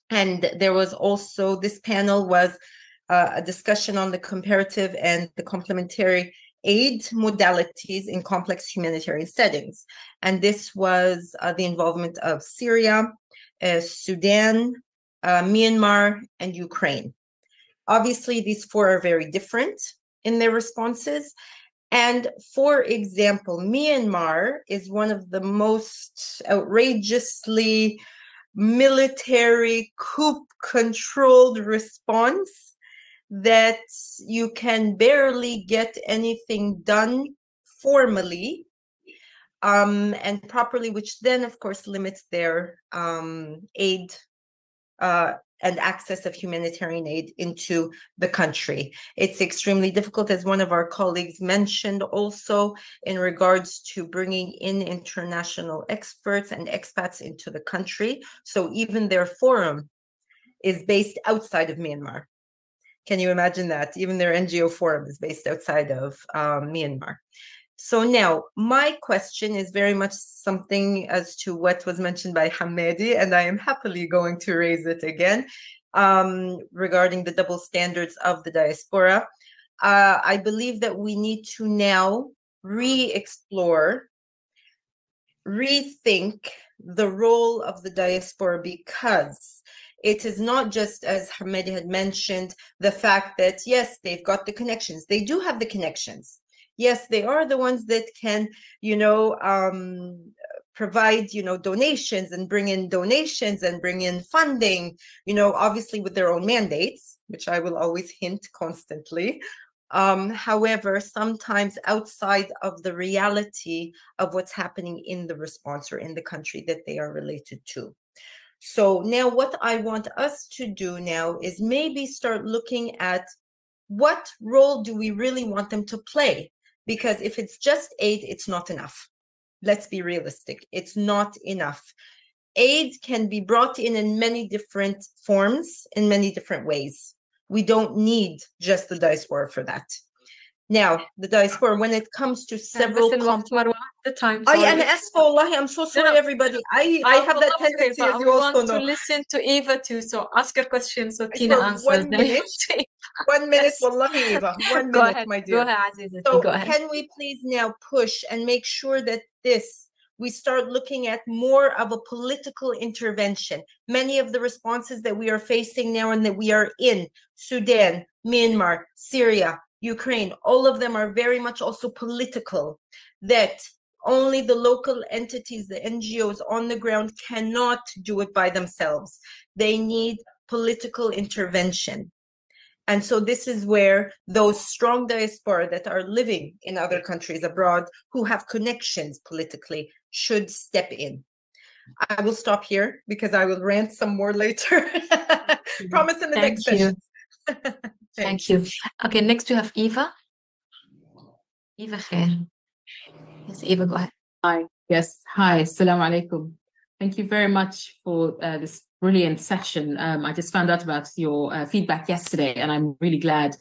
and there was also, this panel was a discussion on the comparative and the complementary aid modalities in complex humanitarian settings. And this was the involvement of Syria, Sudan, Myanmar, and Ukraine. Obviously, these four are very different in their responses. And for example, Myanmar is one of the most outrageously military coup-controlled response that you can barely get anything done formally and properly, which then, of course, limits their aid and access of humanitarian aid into the country. It's extremely difficult, as one of our colleagues mentioned also, in regards to bringing in international experts and expats into the country. So even their forum is based outside of Myanmar. Can you imagine that? Even their NGO forum is based outside of Myanmar. So now, my question is very much something as to what was mentioned by Hamadi, and I am happily going to raise it again regarding the double standards of the diaspora. I believe that we need to now re-explore, rethink the role of the diaspora, because it is not just, as Hamadi had mentioned, the fact that, yes, they've got the connections. They do have the connections. Yes, they are the ones that can, provide, donations and bring in donations and bring in funding, obviously with their own mandates, which I will always hint constantly. However, sometimes outside of the reality of what's happening in the response or in the country that they are related to. So now what I want us to do now is maybe start looking at what role do we really want them to play? Because if it's just aid, it's not enough. Let's be realistic. It's not enough. Aid can be brought in many different forms, in many different ways. We don't need just the diaspora for that. Now, the diaspora, when it comes to several... the time. I'm so sorry, everybody. I have that tendency, as you also know. To listen to Eva too, so ask your question so Tina answers. 1 minute. 1 minute, yes. Wallahi, Eva. 1 minute, ahead, my dear. Go ahead, Azizati. So go ahead. Can we please now push and make sure that we start looking at more of a political intervention? Many of the responses that we are facing now and that we are in, Sudan, Myanmar, Syria, Ukraine, all of them are very much also political, that only the local entities, the NGOs on the ground cannot do it by themselves. They need political intervention. And so this is where those strong diaspora that are living in other countries abroad who have connections politically should step in. I will stop here because I will rant some more later. Promise in the next session. Thank you. Okay, next we have Eva. Eva Khair. Yes, Eva, go ahead. Hi. Yes. Hi. Assalamu alaikum. Thank you very much for this brilliant session. I just found out about your feedback yesterday, and I'm really glad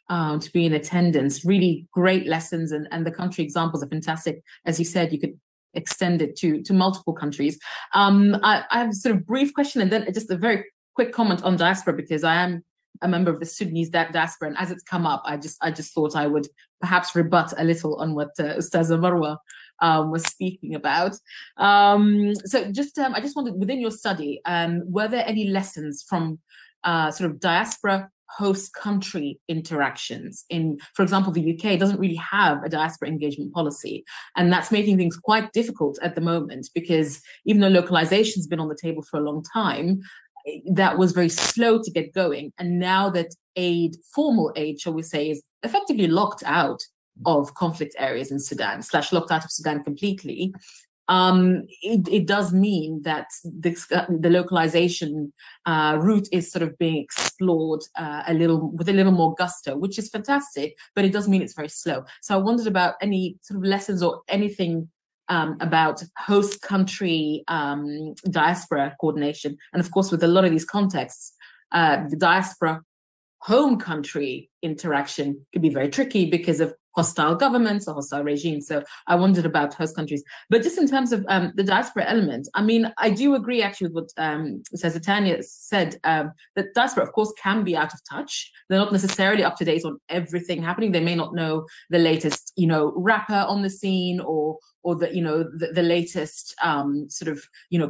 to be in attendance. Really great lessons, and the country examples are fantastic. As you said, you could extend it to multiple countries. I have a sort of brief question, and then just a very quick comment on diaspora, because I am a member of the Sudanese diaspora, and as it's come up, I just thought I would perhaps rebut a little on what Ustaza Marwa was speaking about. So just I just wanted, within your study, were there any lessons from sort of diaspora host country interactions? In, for example, the UK doesn't really have a diaspora engagement policy, and that's making things quite difficult at the moment, because even though localization has been on the table for a long time, that was very slow to get going. And now that aid, formal aid, shall we say, is effectively locked out of conflict areas in Sudan, / locked out of Sudan completely, it does mean that the localization route is sort of being explored with a little more gusto, which is fantastic, but it does mean it's very slow. So I wondered about any sort of lessons or anything about host country diaspora coordination. And of course, with a lot of these contexts, the diaspora home country interaction can be very tricky because of hostile governments or hostile regimes. So I wondered about host countries. But just in terms of the diaspora element, I mean, I do agree actually with what Tanya said, that diaspora, of course, can be out of touch. They're not necessarily up to date on everything happening. They may not know the latest, rapper on the scene, or the latest sort of,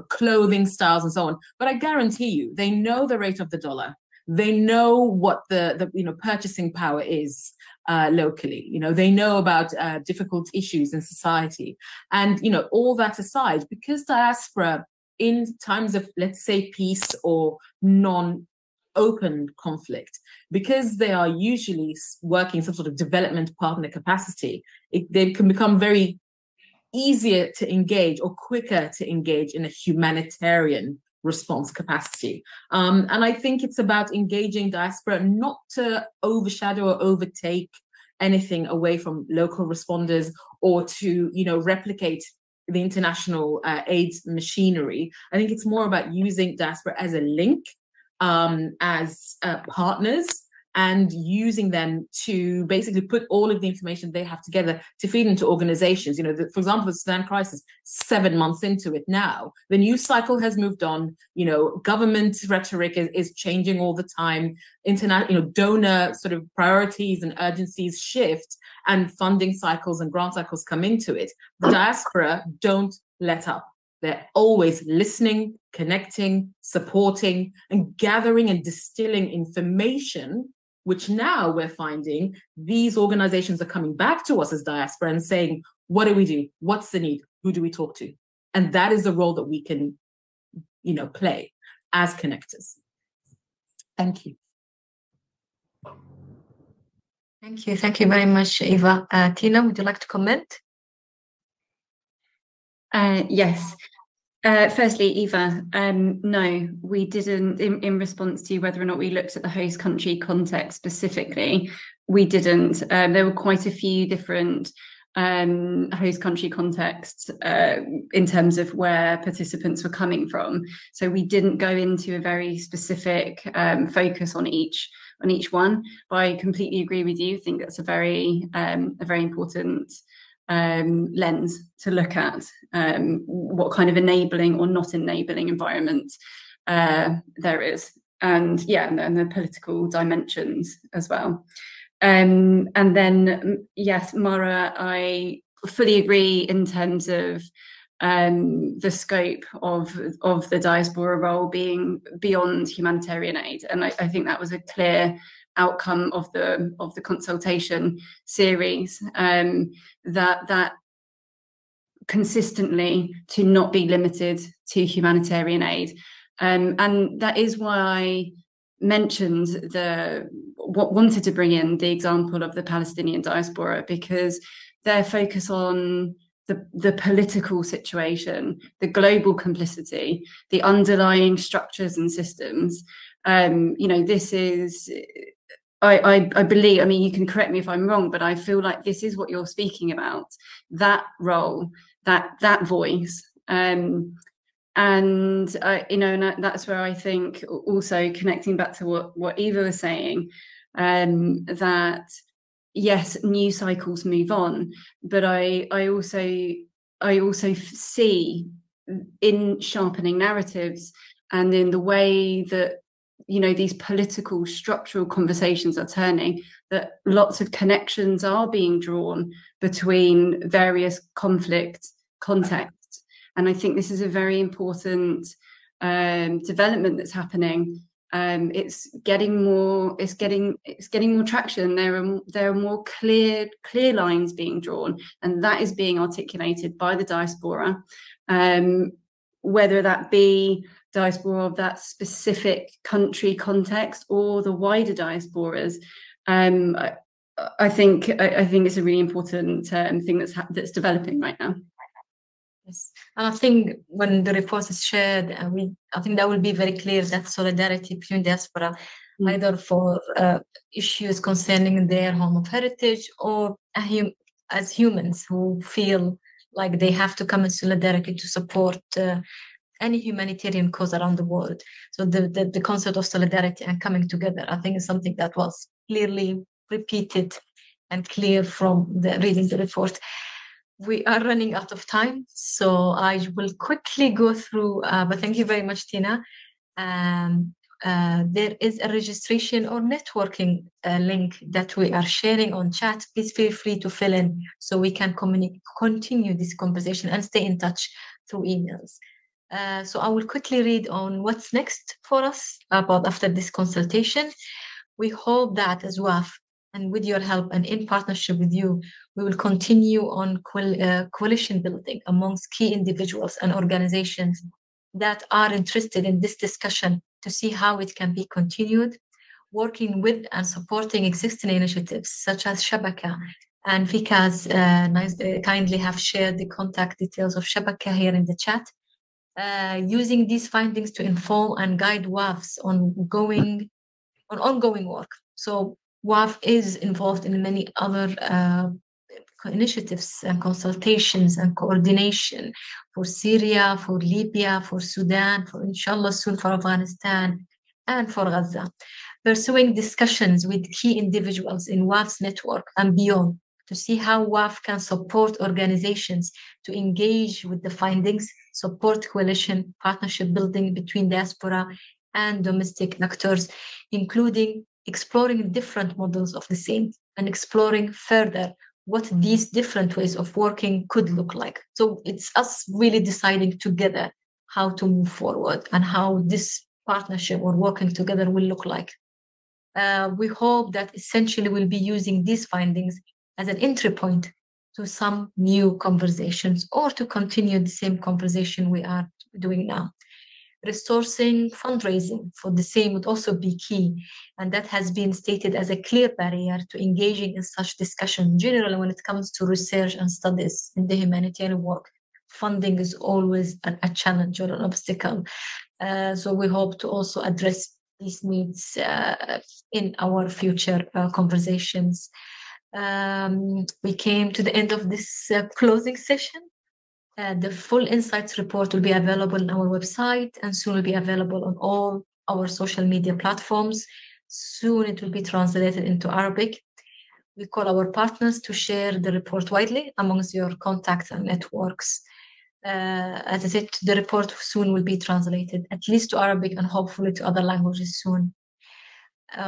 clothing styles and so on. But I guarantee you, they know the rate of the dollar. They know what the purchasing power is locally. They know about difficult issues in society. And, all that aside, because diaspora in times of, let's say, peace or non-open conflict, because they are usually working some sort of development partner capacity, they can become very easier to engage or quicker to engage in a humanitarian response capacity. And I think it's about engaging diaspora not to overshadow or overtake anything away from local responders, or to, replicate the international aid machinery. I think it's more about using diaspora as a link, as partners, and using them to basically put all of the information they have together to feed into organizations. For example, the Sudan crisis, 7 months into it now, the news cycle has moved on. Government rhetoric is changing all the time. Donor sort of priorities and urgencies shift, and funding cycles and grant cycles come into it. The diaspora don't let up. They're always listening, connecting, supporting, and gathering and distilling information, which now we're finding these organizations are coming back to us as diaspora and saying, what do we do? What's the need? Who do we talk to? And that is the role that we can, play as connectors. Thank you. Thank you. Thank you very much, Eva. Tina, would you like to comment? Yes. Firstly, Eva, no, we didn't, in response to whether or not we looked at the host country context specifically, we didn't. There were quite a few different host country contexts in terms of where participants were coming from. So we didn't go into a very specific focus on each one. But I completely agree with you. I think that's a very important lens to look at, what kind of enabling or not enabling environment there is, and the political dimensions as well. And then, yes, Mara, I fully agree in terms of the scope of the diaspora role being beyond humanitarian aid, and I think that was a clear outcome of the consultation series, that consistently to not be limited to humanitarian aid, and that is why I mentioned wanted to bring in the example of the Palestinian diaspora, because their focus on the political situation, the global complicity, the underlying structures and systems. This is, I believe, I mean, you can correct me if I'm wrong, but I feel like this is what you're speaking about, that role, that voice. And that's where I think, also connecting back to what Eva was saying, that yes, news cycles move on, but I also see in sharpening narratives and in the way that these political structural conversations are turning, that lots of connections are being drawn between various conflict contexts. And I think this is a very important development that's happening. It's getting more traction. There are more clear lines being drawn, and that is being articulated by the diaspora, whether that be diaspora of that specific country context or the wider diasporas. I think it's a really important thing that's developing right now. Yes. And I think when the report is shared, I think that will be very clear, that solidarity between diaspora, either for issues concerning their home of heritage, or as humans who feel like they have to come in solidarity to support any humanitarian cause around the world. So the concept of solidarity and coming together, I think, is something that was clearly repeated and clear from reading the report. We are running out of time, so I will quickly go through, but thank you very much, Tina. There is a registration or networking link that we are sharing on chat. Please feel free to fill in so we can continue this conversation and stay in touch through emails. So I will quickly read on what's next for us after this consultation. We hope that as WAF, and with your help and in partnership with you, we will continue on coalition building amongst key individuals and organizations that are interested in this discussion to see how it can be continued, working with and supporting existing initiatives such as Shabaka. And Fikaz kindly have shared the contact details of Shabaka here in the chat. Using these findings to inform and guide WAFs on ongoing work. So WAF is involved in many other initiatives and consultations and coordination for Syria, for Libya, for Sudan, for inshallah soon for Afghanistan, and for Gaza, pursuing discussions with key individuals in WAF's network and beyond to see how WAF can support organizations to engage with the findings, support coalition, partnership building between diaspora and domestic actors, including exploring different models of the same and exploring further what these different ways of working could look like. So it's us really deciding together how to move forward and how this partnership or working together will look like. We hope that essentially we'll be using these findings as an entry point to some new conversations or to continue the same conversation we are doing now. Resourcing fundraising for the same would also be key, and that has been stated as a clear barrier to engaging in such discussion. Generally, when it comes to research and studies in the humanitarian work, funding is always a challenge or an obstacle. So we hope to also address these needs in our future conversations. We came to the end of this closing session. The full insights report will be available on our website and soon will be available on all our social media platforms. Soon it will be translated into Arabic. We call our partners to share the report widely amongst your contacts and networks. As I said, the report soon will be translated, at least to Arabic and hopefully to other languages soon.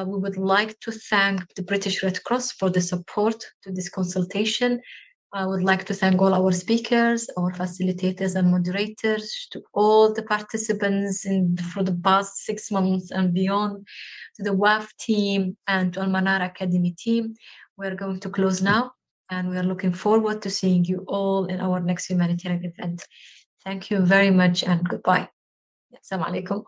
We would like to thank the British Red Cross for the support to this consultation. I would like to thank all our speakers, our facilitators and moderators, to all the participants for the past 6 months and beyond, to the WAF team and to Al-Manar Academy team. We're going to close now, and we are looking forward to seeing you all in our next humanitarian event. Thank you very much and goodbye. Assalamu alaikum.